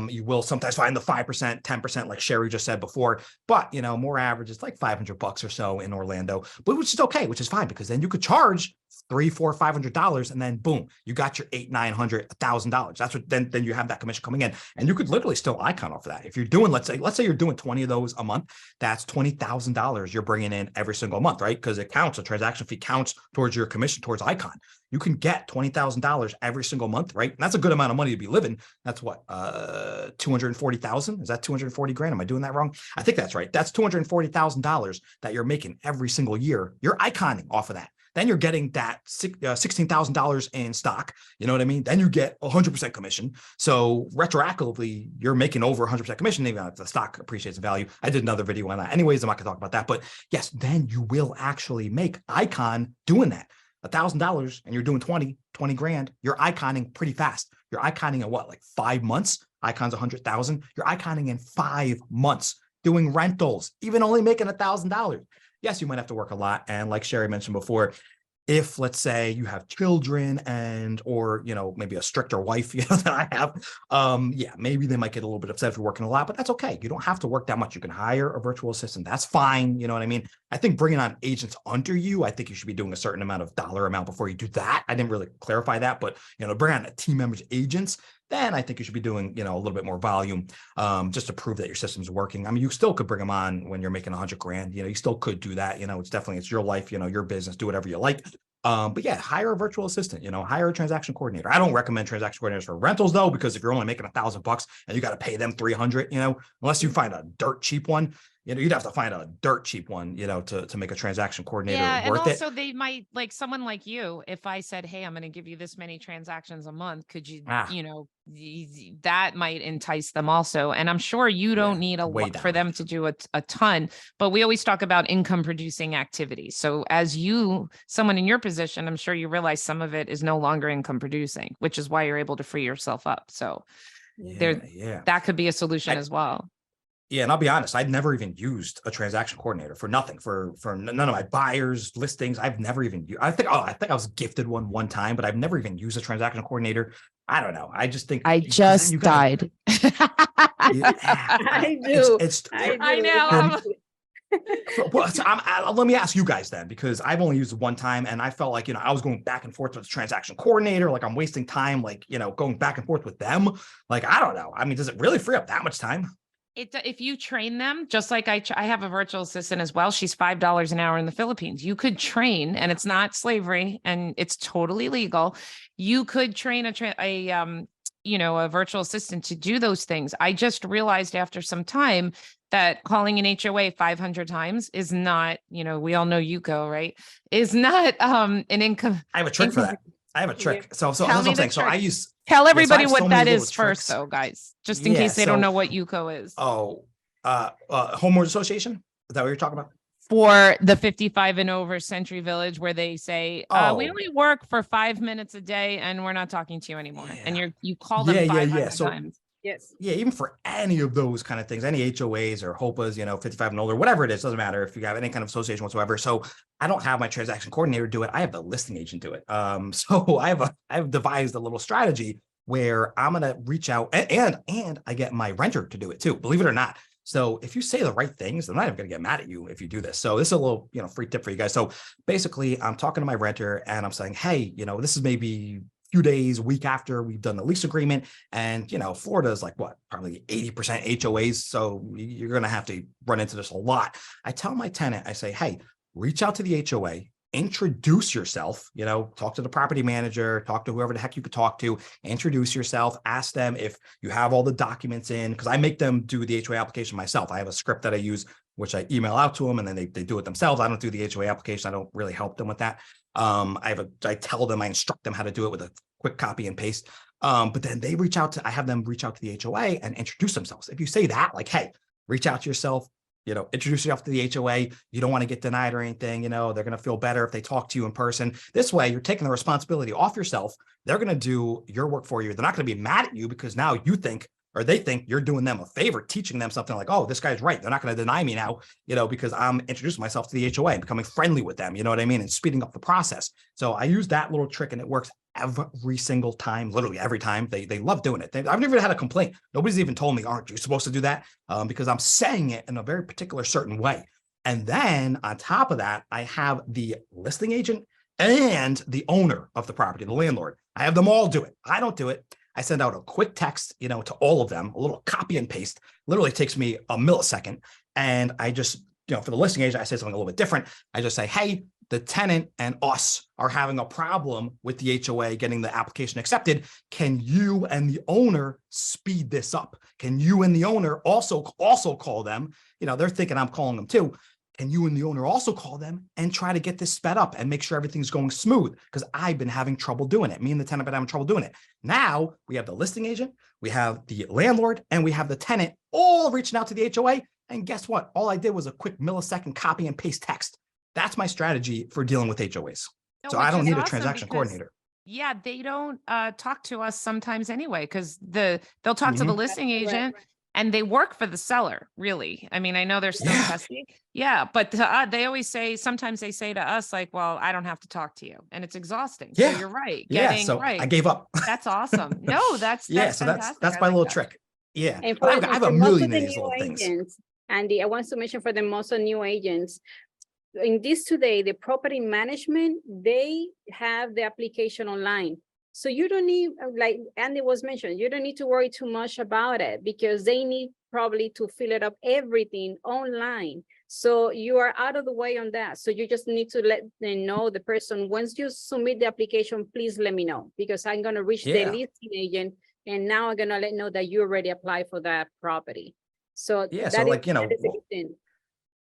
You will sometimes find the 5%, 10%, like Sherry just said before, but you know, more average is like $500 or so in Orlando, but which is okay, which is fine, because then you could charge $300, $400, $500, and then boom, you got your $800, $900, $1,000. That's what then you have that commission coming in, and you could literally still icon off of that. If you're doing, let's say you're doing 20 of those a month, that's $20,000 you're bringing in every single month, right? Because it counts. A transaction fee counts towards your commission towards icon. You can get $20,000 every single month, right? And that's a good amount of money to be living. That's what, 240,000? Is that 240 grand? Am I doing that wrong? I think that's right. That's $240,000 that you're making every single year. You're iconing off of that. Then you're getting that $16,000 in stock. You know what I mean? Then you get 100% commission. So retroactively, you're making over 100% commission, even if the stock appreciates in value. I did another video on that. Anyways, I'm not going to talk about that. But yes, then you will actually make icon doing that. $1,000 and you're doing 20 grand. You're iconing pretty fast. You're iconing in what, like 5 months? Icon's 100,000. You're iconing in 5 months doing rentals, even only making $1,000. Yes, you might have to work a lot. And like Sherry mentioned before, if let's say you have children or, you know, maybe a stricter wife, you know, that I have, yeah, maybe they might get a little bit upset if you're working a lot, but that's okay. You don't have to work that much. You can hire a virtual assistant. That's fine. You know what I mean? I think bringing on agents under you, I think you should be doing a certain amount of dollar amount before you do that. I didn't really clarify that, but, you know, bring on a team members, agents, then I think you should be doing, you know, a little bit more volume, just to prove that your system's working. I mean, you still could bring them on when you're making 100 grand, you know, you still could do that. You know, it's your life, you know, your business, do whatever you like. But yeah, hire a virtual assistant, you know, hire a transaction coordinator. I don't recommend transaction coordinators for rentals though, because if you're only making $1,000 and you got to pay them 300, you know, unless you find a dirt cheap one, you'd have to find a dirt cheap one, to make a transaction coordinator Yeah, and worth it. also they might, like someone like you, if I said, hey, I'm going to give you this many transactions a month, could you, Ah. that might entice them also. And I'm sure you don't need a way lot for down. them to do a ton, but we always talk about income producing activities. So as someone in your position, I'm sure you realize some of it is no longer income producing, which is why you're able to free yourself up. So that could be a solution as well. Yeah, and I'll be honest, I'd never even used a transaction coordinator for nothing, for none of my buyers listings. I've never even used, I think I was gifted one time, but I've never even used a transaction coordinator. I don't know. I just think I just died. I do. I know. Well, so let me ask you guys then, because I've only used it one time and I felt like, I was going back and forth with the transaction coordinator. Like I'm wasting time, like, going back and forth with them. Like, I don't know. I mean, does it really free up that much time? If you train them, just like I have a virtual assistant as well. She's $5 an hour in the Philippines. You could train, and it's not slavery, and it's totally legal. You could train a virtual assistant to do those things. I just realized after some time that calling an HOA 500 times is not, we all know Yuko, right? Is not an income. I have a trick for that. I have a trick. Yeah. So that's what I'm saying. So I tell everybody so what that is tricks. first, though, guys, just in case they don't know what Yuko is. Homeowners Association. Is that what you're talking about? For the 55 and over Century Village, where they say, we only work for 5 minutes a day and we're not talking to you anymore. Yeah. And you call them 500 times. Yes. Yeah, even for any of those kind of things, any HOAs or HOPAs, 55 and older, whatever it is, doesn't matter if you have any kind of association whatsoever. So I don't have my transaction coordinator do it. I have the listing agent do it. So I've devised a little strategy where I'm gonna reach out and I get my renter to do it too, believe it or not. So if you say the right things, they're not even gonna get mad at you if you do this. So this is a little, free tip for you guys. So basically I'm talking to my renter and I'm saying, hey, this is maybe few days, a week after we've done the lease agreement. And, Florida is like what, probably 80% HOAs. So you're going to have to run into this a lot. I tell my tenant, I say, hey, reach out to the HOA, introduce yourself, talk to the property manager, talk to whoever the heck you could talk to, introduce yourself, ask them if you have all the documents in, because I make them do the HOA application myself. I have a script that I use, which I email out to them and then they do it themselves. I don't do the HOA application. I don't really help them with that. I tell them, I instruct them how to do it with a quick copy and paste. But then they I have them reach out to the HOA and introduce themselves. If you say that, like, hey, reach out to yourself, introduce yourself to the HOA. You don't want to get denied or anything. They're going to feel better if they talk to you in person. This way, you're taking the responsibility off yourself. They're going to do your work for you. They're not going to be mad at you because now you think, or they think you're doing them a favor, teaching them something like, oh, this guy's right. They're not going to deny me now, because I'm introducing myself to the HOA and becoming friendly with them. You know what I mean? And speeding up the process. So I use that little trick and it works every single time, literally every time. They love doing it. I've never had a complaint. Nobody's even told me, aren't you supposed to do that? Because I'm saying it in a very particular certain way. And then on top of that, I have the listing agent and the owner of the property, the landlord. I have them all do it. I don't do it. I send out a quick text, to all of them, a little copy and paste, literally takes me a millisecond. And I just, for the listing agent, I say something a little bit different. I just say, hey, the tenant and us are having a problem with the HOA getting the application accepted. Can you and the owner speed this up? Can you and the owner also call them? They're thinking I'm calling them too. Can you and the owner also call them and try to get this sped up and make sure everything's going smooth? Because I've been having trouble doing it. Me and the tenant have been having trouble doing it. Now we have the listing agent, we have the landlord, and we have the tenant all reaching out to the HOA. And guess what? All I did was a quick millisecond copy and paste text. That's my strategy for dealing with HOAs. So I don't need a transaction coordinator. Yeah, they don't talk to us sometimes anyway, because they'll talk to the listing agent. And they work for the seller, really. I mean, I know they're still testing. Yeah, but they always say, sometimes they say to us like, well, I don't have to talk to you. And it's exhausting. Yeah. So you're right. So I gave up. That's awesome. No, that's so that's my little trick. Yeah. And I have a million of these little things. Andy, I want to mention for the most of new agents, in this today, the property management, they have the application online. So you don't need, like Andy was mentioned, you don't need to worry too much about it because they need probably to fill it up everything online. So you are out of the way on that. So you just need to let them know, the person, once you submit the application, please let me know, because I'm going to reach the listing agent and now I'm going to let know that you already applied for that property. So so like, that is a good thing.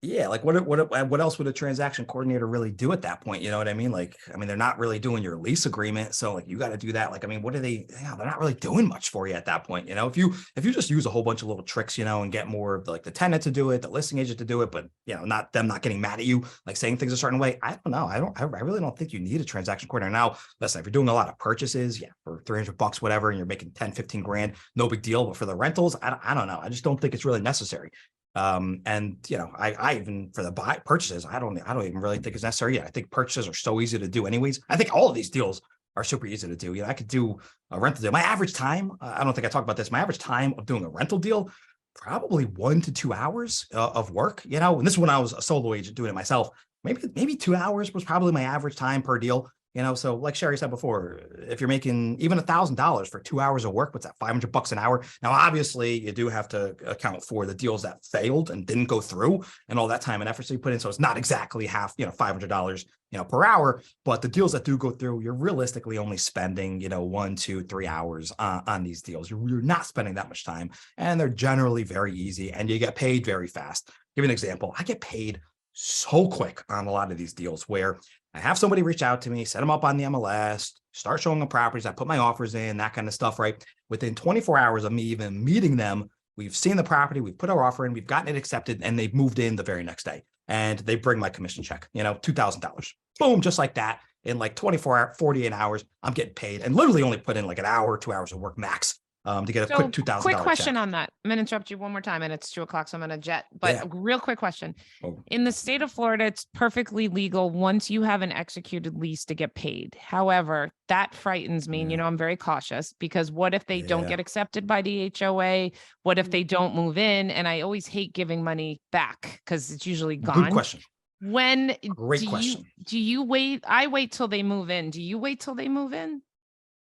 Yeah, like what else would a transaction coordinator really do at that point? You know what I mean? Like, I mean, they're not really doing your lease agreement, so like you got to do that. Like, I mean, what are they? Yeah, they're not really doing much for you at that point. You know, if you just use a whole bunch of little tricks, you know, and get more of like the tenant to do it, the listing agent to do it, but you know, not them not getting mad at you, like saying things a certain way. I don't know. I really don't think you need a transaction coordinator. Now, listen, if you're doing a lot of purchases, yeah, for $300, whatever, and you're making 10, 15 grand, no big deal. But for the rentals, I don't know. I just don't think it's really necessary. And you know, I even for the purchases, I don't even really think it's necessary. Yeah, I think purchases are so easy to do anyways. I think all of these deals are super easy to do. You know, I could do a rental deal. My average time, I don't think I talked about this. My average time of doing a rental deal, probably 1 to 2 hours of work. You know, and this is when I was a solo agent doing it myself. Maybe 2 hours was probably my average time per deal. You know, so like Sherry said before, if you're making even $1,000 for 2 hours of work, what's that, $500 an hour? Now, obviously, you do have to account for the deals that failed and didn't go through and all that time and effort you put in. So it's not exactly half, you know, $500, you know, per hour. But the deals that do go through, you're realistically only spending, you know, 1, 2, 3 hours on these deals. You're not spending that much time, and they're generally very easy, and you get paid very fast. Give you an example. I get paid so quick on a lot of these deals where I have somebody reach out to me, set them up on the MLS, start showing them properties. I put my offers in, that kind of stuff, right? Within 24 hours of me even meeting them, we've seen the property, we've put our offer in, we've gotten it accepted, and they've moved in the very next day. And they bring my commission check, you know, $2,000. Boom, just like that. In like 48 hours, I'm getting paid and literally only put in like an hour, 2 hours of work max to get a quick $2,000 quick question check. on that. I'm going to interrupt you one more time and it's 2:00, so I'm going to jet, but Yeah. real quick question. Oh. In the state of Florida, it's perfectly legal once you have an executed lease to get paid. However, that frightens me. And, you know, I'm very cautious because what if they don't get accepted by the HOA? What if they don't move in? And I always hate giving money back because it's usually gone. Good question. When Great question. Do you wait? I wait till they move in. Do you wait till they move in?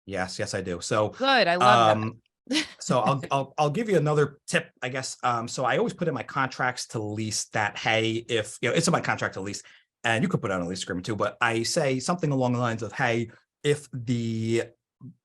Yes, I do. So good. I love that. So I'll give you another tip, I guess. So I always put in my contracts to lease that, hey, if you know, it's in my contract to lease, and you could put it on a lease agreement too, but I say something along the lines of, hey, if the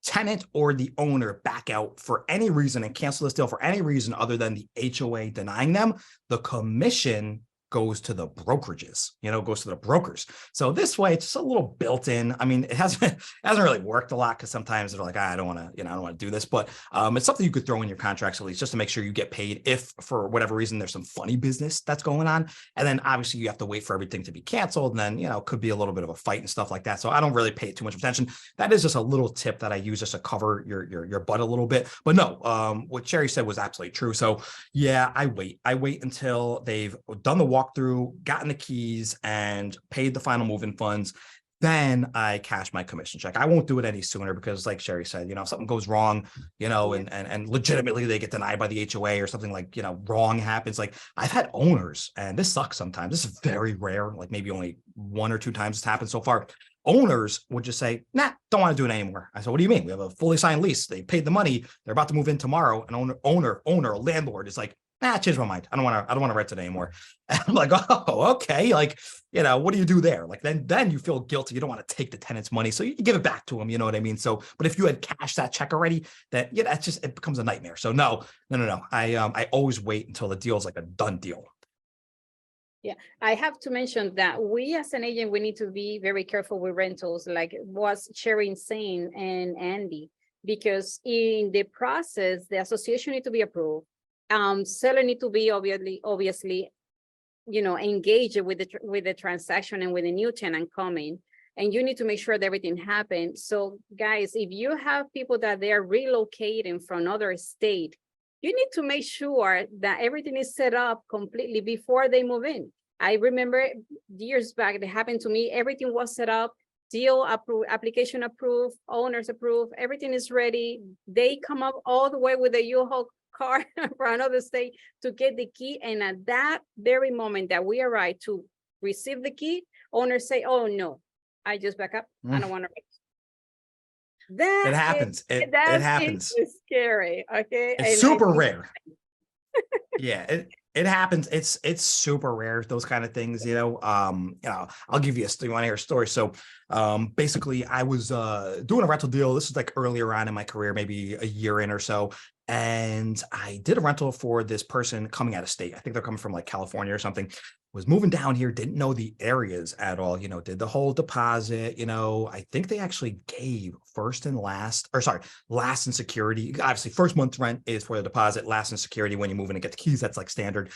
tenant or the owner back out for any reason and cancel this deal for any reason other than the HOA denying them, the commission goes to the brokerages, you know, goes to the brokers. So this way it's just a little built in. I mean, it hasn't really worked a lot because sometimes they're like, I don't want to, you know, I don't want to do this, but it's something you could throw in your contracts at least just to make sure you get paid if for whatever reason there's some funny business that's going on. And then obviously you have to wait for everything to be canceled. And then, you know, it could be a little bit of a fight and stuff like that. So I don't really pay too much attention. That is just a little tip that I use just to cover your butt a little bit. But no, what Sherry said was absolutely true. So yeah, I wait until they've done the walkthrough, gotten the keys, and paid the final move-in funds. Then I cash my commission check. I won't do it any sooner because, like Sherry said, you know, if something goes wrong, you know, and legitimately they get denied by the HOA or something like, you know, wrong happens. Like I've had owners, and this sucks sometimes. This is very rare, like maybe only 1 or 2 times it's happened so far. Owners would just say, nah, don't want to do it anymore. I said, what do you mean? We have a fully signed lease. They paid the money. They're about to move in tomorrow. An owner, a landlord is like, nah, change my mind. I don't want to rent it anymore. And I'm like, oh, okay. Like, you know, what do you do there? Like, then you feel guilty. You don't want to take the tenant's money. So you give it back to them. You know what I mean? So, but if you had cashed that check already, then yeah, that's just, it becomes a nightmare. So no. I always wait until the deal is like a done deal. Yeah, I have to mention that we as an agent, we need to be very careful with rentals, like was Sherry saying and Andy, because in the process, the association need to be approved. Seller need to be obviously, you know, engaged with the transaction and with the new tenant coming, and you need to make sure that everything happens. So guys, if you have people that they are relocating from another state, you need to make sure that everything is set up completely before they move in. I remember years back, that happened to me. Everything was set up, deal approved, application approved, owners approved, everything is ready. They come up all the way with a U-Haul car from another state to get the key. And at that very moment that we arrive to receive the key, owners say, oh no, I just back up. I don't want to. That it happens. It happens. It's scary. Okay. It's super rare. Yeah, it happens. It's super rare, those kind of things, you know. I'll give you you want to hear a story? So basically I was doing a rental deal. This is like earlier on in my career, maybe a year in or so. And I did a rental for this person coming out of state. I think they're coming from like California or something. Was moving down here, didn't know the areas at all, did the whole deposit, I think they actually gave first and last, or sorry, last and security. Obviously, first month's rent is for the deposit, last and security when you move in and get the keys, that's like standard.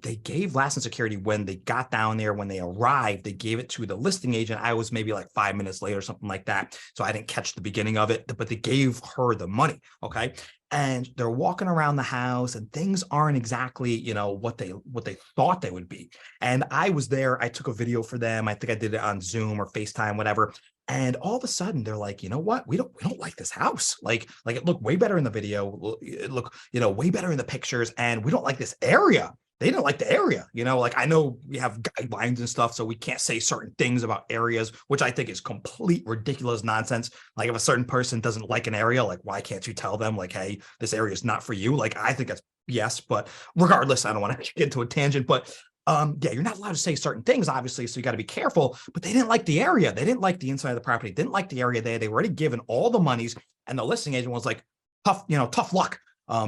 They gave last and security when they got down there. When they arrived, they gave it to the listing agent. I was maybe like 5 minutes late or something like that. So I didn't catch the beginning of it, but they gave her the money. Okay. And they're walking around the house and things aren't exactly, what they thought they would be. And I was there. I took a video for them. I think I did it on Zoom or FaceTime, whatever. And all of a sudden they're like, you know what? We don't like this house. Like it looked way better in the video. It looked, way better in the pictures. And we don't like this area. They didn't like the area, like I know we have guidelines and stuff, so we can't say certain things about areas, which I think is complete ridiculous nonsense. Like if a certain person doesn't like an area, like why can't you tell them like, hey, this area is not for you? Like I think that's yes, but regardless, I don't want to get into a tangent, but yeah, you're not allowed to say certain things, obviously, so you got to be careful. But they didn't like the area. They didn't like the inside of the property. Didn't like the area there. They were already given all the monies, and the listing agent was like, tough luck.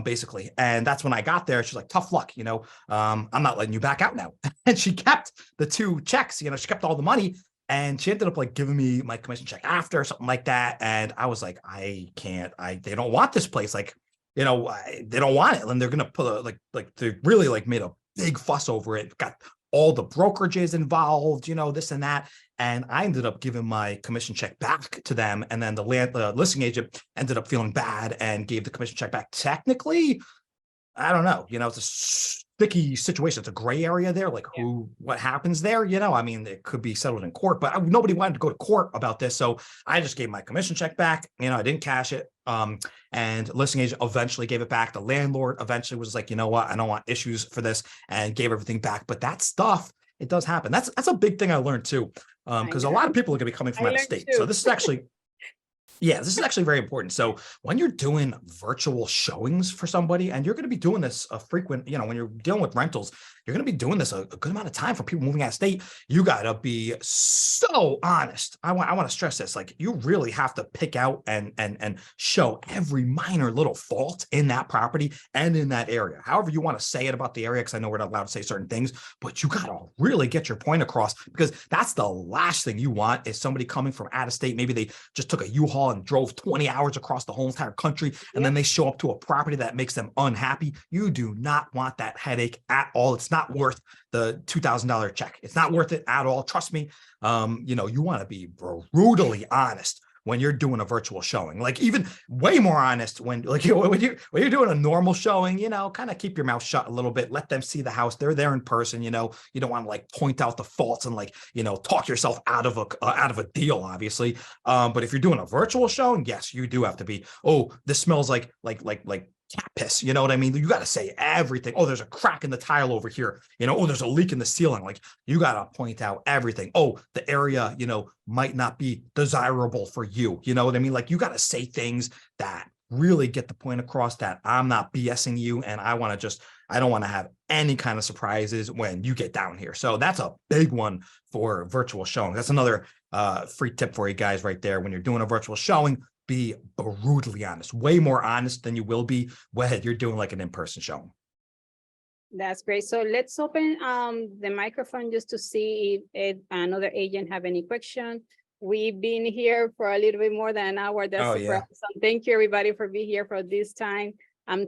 Basically. And that's when I got there. She's like, tough luck, I'm not letting you back out now. And she kept the 2 checks, she kept all the money, and she ended up like giving me my commission check after or something like that. And I was like, they don't want this place. Like, they don't want it. And they're going to put they really like made a big fuss over it. Got all the brokerages involved, this and that. And I ended up giving my commission check back to them. And then the listing agent ended up feeling bad and gave the commission check back. Technically, I don't know, it's a sticky situation. It's a gray area there. Like what happens there? I mean, it could be settled in court, but nobody wanted to go to court about this. So I just gave my commission check back. I didn't cash it. And listing agent eventually gave it back. The landlord eventually was like, you know what? I don't want issues for this, and gave everything back. But that stuff, it does happen. That's a big thing I learned too. Because a lot of people are going to be coming from out of state. So this is actually, this is actually very important. So when you're doing virtual showings for somebody, and you're going to be doing this a frequent, when you're dealing with rentals, you're going to be doing this a good amount of time for people moving out of state. You got to be so honest. I want to stress this. Like you really have to pick out and show every minor little fault in that property and in that area. However you want to say it about the area, because I know we're not allowed to say certain things, but you got to really get your point across, because that's the last thing you want is somebody coming from out of state. Maybe they just took a U-Haul and drove 20 hours across the whole entire country, and then they show up to a property that makes them unhappy. You do not want that headache at all. It's not worth the $2,000 check. It's not worth it at all. Trust me. You want to be brutally honest when you're doing a virtual showing, like even way more honest when you're doing a normal showing, kind of keep your mouth shut a little bit, let them see the house. They're there in person, you don't want to like point out the faults and like, talk yourself out of a deal, obviously. But if you're doing a virtual showing, yes, you do have to be, oh, this smells like cat piss, you know what I mean? You got to say everything. Oh, there's a crack in the tile over here. Oh, there's a leak in the ceiling. Like you got to point out everything. Oh, the area, might not be desirable for you. You know what I mean? Like you got to say things that really get the point across that I'm not BSing you. And I don't want to have any kind of surprises when you get down here. So that's a big one for virtual showing. That's another free tip for you guys right there. When you're doing a virtual showing, be brutally honest, way more honest than you will be when you're doing like an in-person showing. That's great. So let's open the microphone just to see if another agent have any question. We've been here for a little bit more than an hour. That's super awesome. Thank you everybody for being here for this time.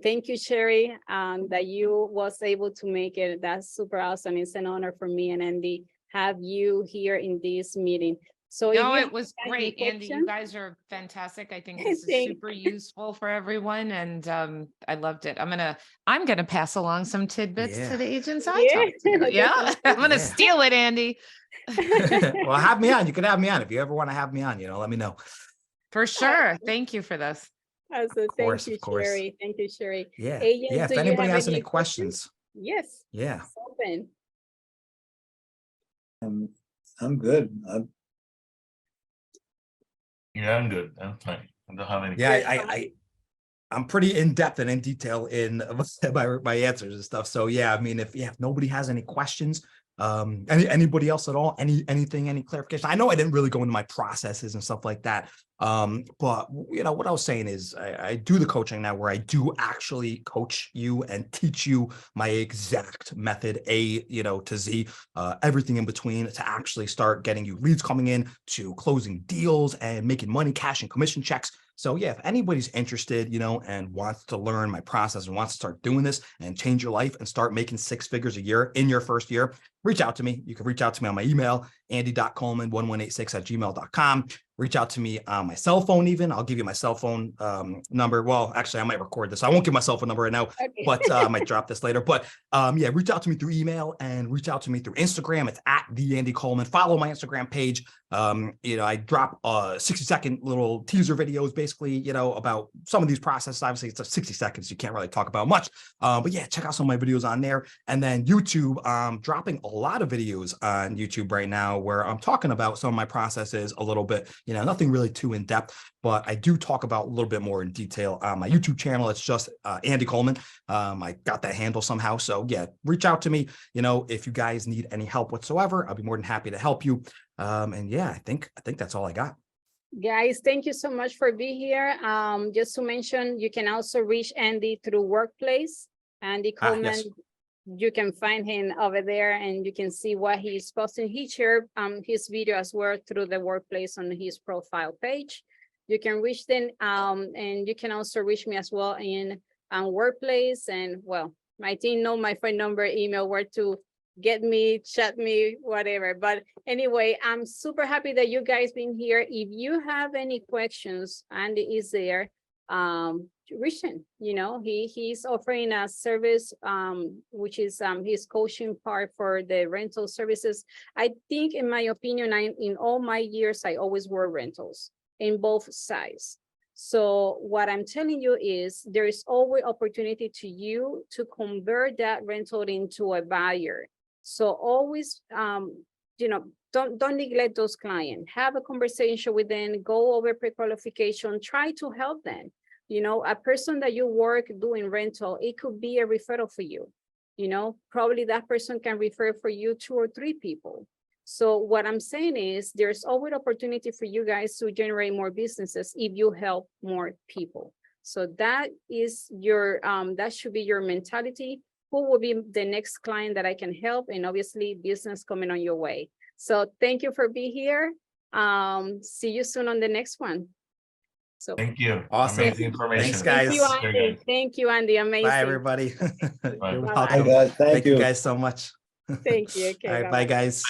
Thank you, Sherry, that you was able to make it. That's super awesome. It's an honor for me and Andy have you here in this meeting. So no, it was great, Andy. You guys are fantastic. I think this is super useful for everyone, and I loved it. I'm gonna pass along some tidbits to the agents I talked to. Yeah, I'm gonna steal it, Andy. Well, have me on. You can have me on if you ever want to have me on. Let me know. For sure. Thank you for this. Also, thank you, Sherry. Thank you, Sherry. Yeah. Agents, if anybody has any questions. Yes. Yeah. It's open. I'm good. Yeah, I'm good. I'm fine. I don't have any. Yeah, I'm pretty in depth and in detail in my answers and stuff. So yeah, I mean, if nobody has any questions, anybody else at all, any clarification? I know I didn't really go into my processes and stuff like that, But what I was saying is I do the coaching now where I do actually coach you and teach you my exact method, to Z, everything in between, to actually start getting you leads coming in, to closing deals and making money, cash and commission checks. So yeah, if anybody's interested, and wants to learn my process and wants to start doing this and change your life and start making 6 figures a year in your first year, reach out to me. You can reach out to me on my email, andy.coleman1186@gmail.com. Reach out to me on my cell phone even. I'll give you my cell phone number. Well, actually, I might record this. I won't give my cell phone number right now, Okay. but I might drop this later. But yeah, reach out to me through email and reach out to me through Instagram. It's @the_Andy_Coleman. Follow my Instagram page. I drop 60-second little teaser videos, basically, about some of these processes. Obviously, it's 60 seconds. You can't really talk about much. But yeah, check out some of my videos on there. And then YouTube, dropping a lot of videos on YouTube right now where I'm talking about some of my processes a little bit, nothing really too in depth, but I do talk about a little bit more in detail on my YouTube channel. It's just Andy Coleman. I got that handle somehow. So yeah, reach out to me. If you guys need any help whatsoever, I'll be more than happy to help you. And yeah, I think that's all I got. Guys, thank you so much for being here. Just to mention, you can also reach Andy through Workplace. Andy Coleman, yes. You can find him over there and you can see what he's posting. He shared his video as well through the Workplace on his profile page. You can reach them and you can also reach me as well in Workplace. And well, my team know my phone number, email, where to get me, chat me, whatever. But anyway, I'm super happy that you guys been here. If you have any questions, Andy is there. Reach him. He's offering a service, which is his coaching part for the rental services. I think, in my opinion, in all my years, I always were rentals in both sides. So what I'm telling you is there is always opportunity to you to convert that rental into a buyer. So always, don't neglect those clients. Have a conversation with them, go over pre-qualification, try to help them. A person that you work doing rental, it could be a referral for you. Probably that person can refer for you 2 or 3 people. So what I'm saying is there's always opportunity for you guys to generate more businesses if you help more people. So that is your, that should be your mentality. Who will be the next client that I can help? And obviously business coming on your way. So thank you for being here. See you soon on the next one. So Thank you. Awesome. Amazing information. Thanks, guys. Thank you, Andy. Amazing. Bye, everybody. Bye. You're Bye-bye. welcome. Hi, guys. Thank you you guys so much. Thank you. Okay, All right, bye, guys.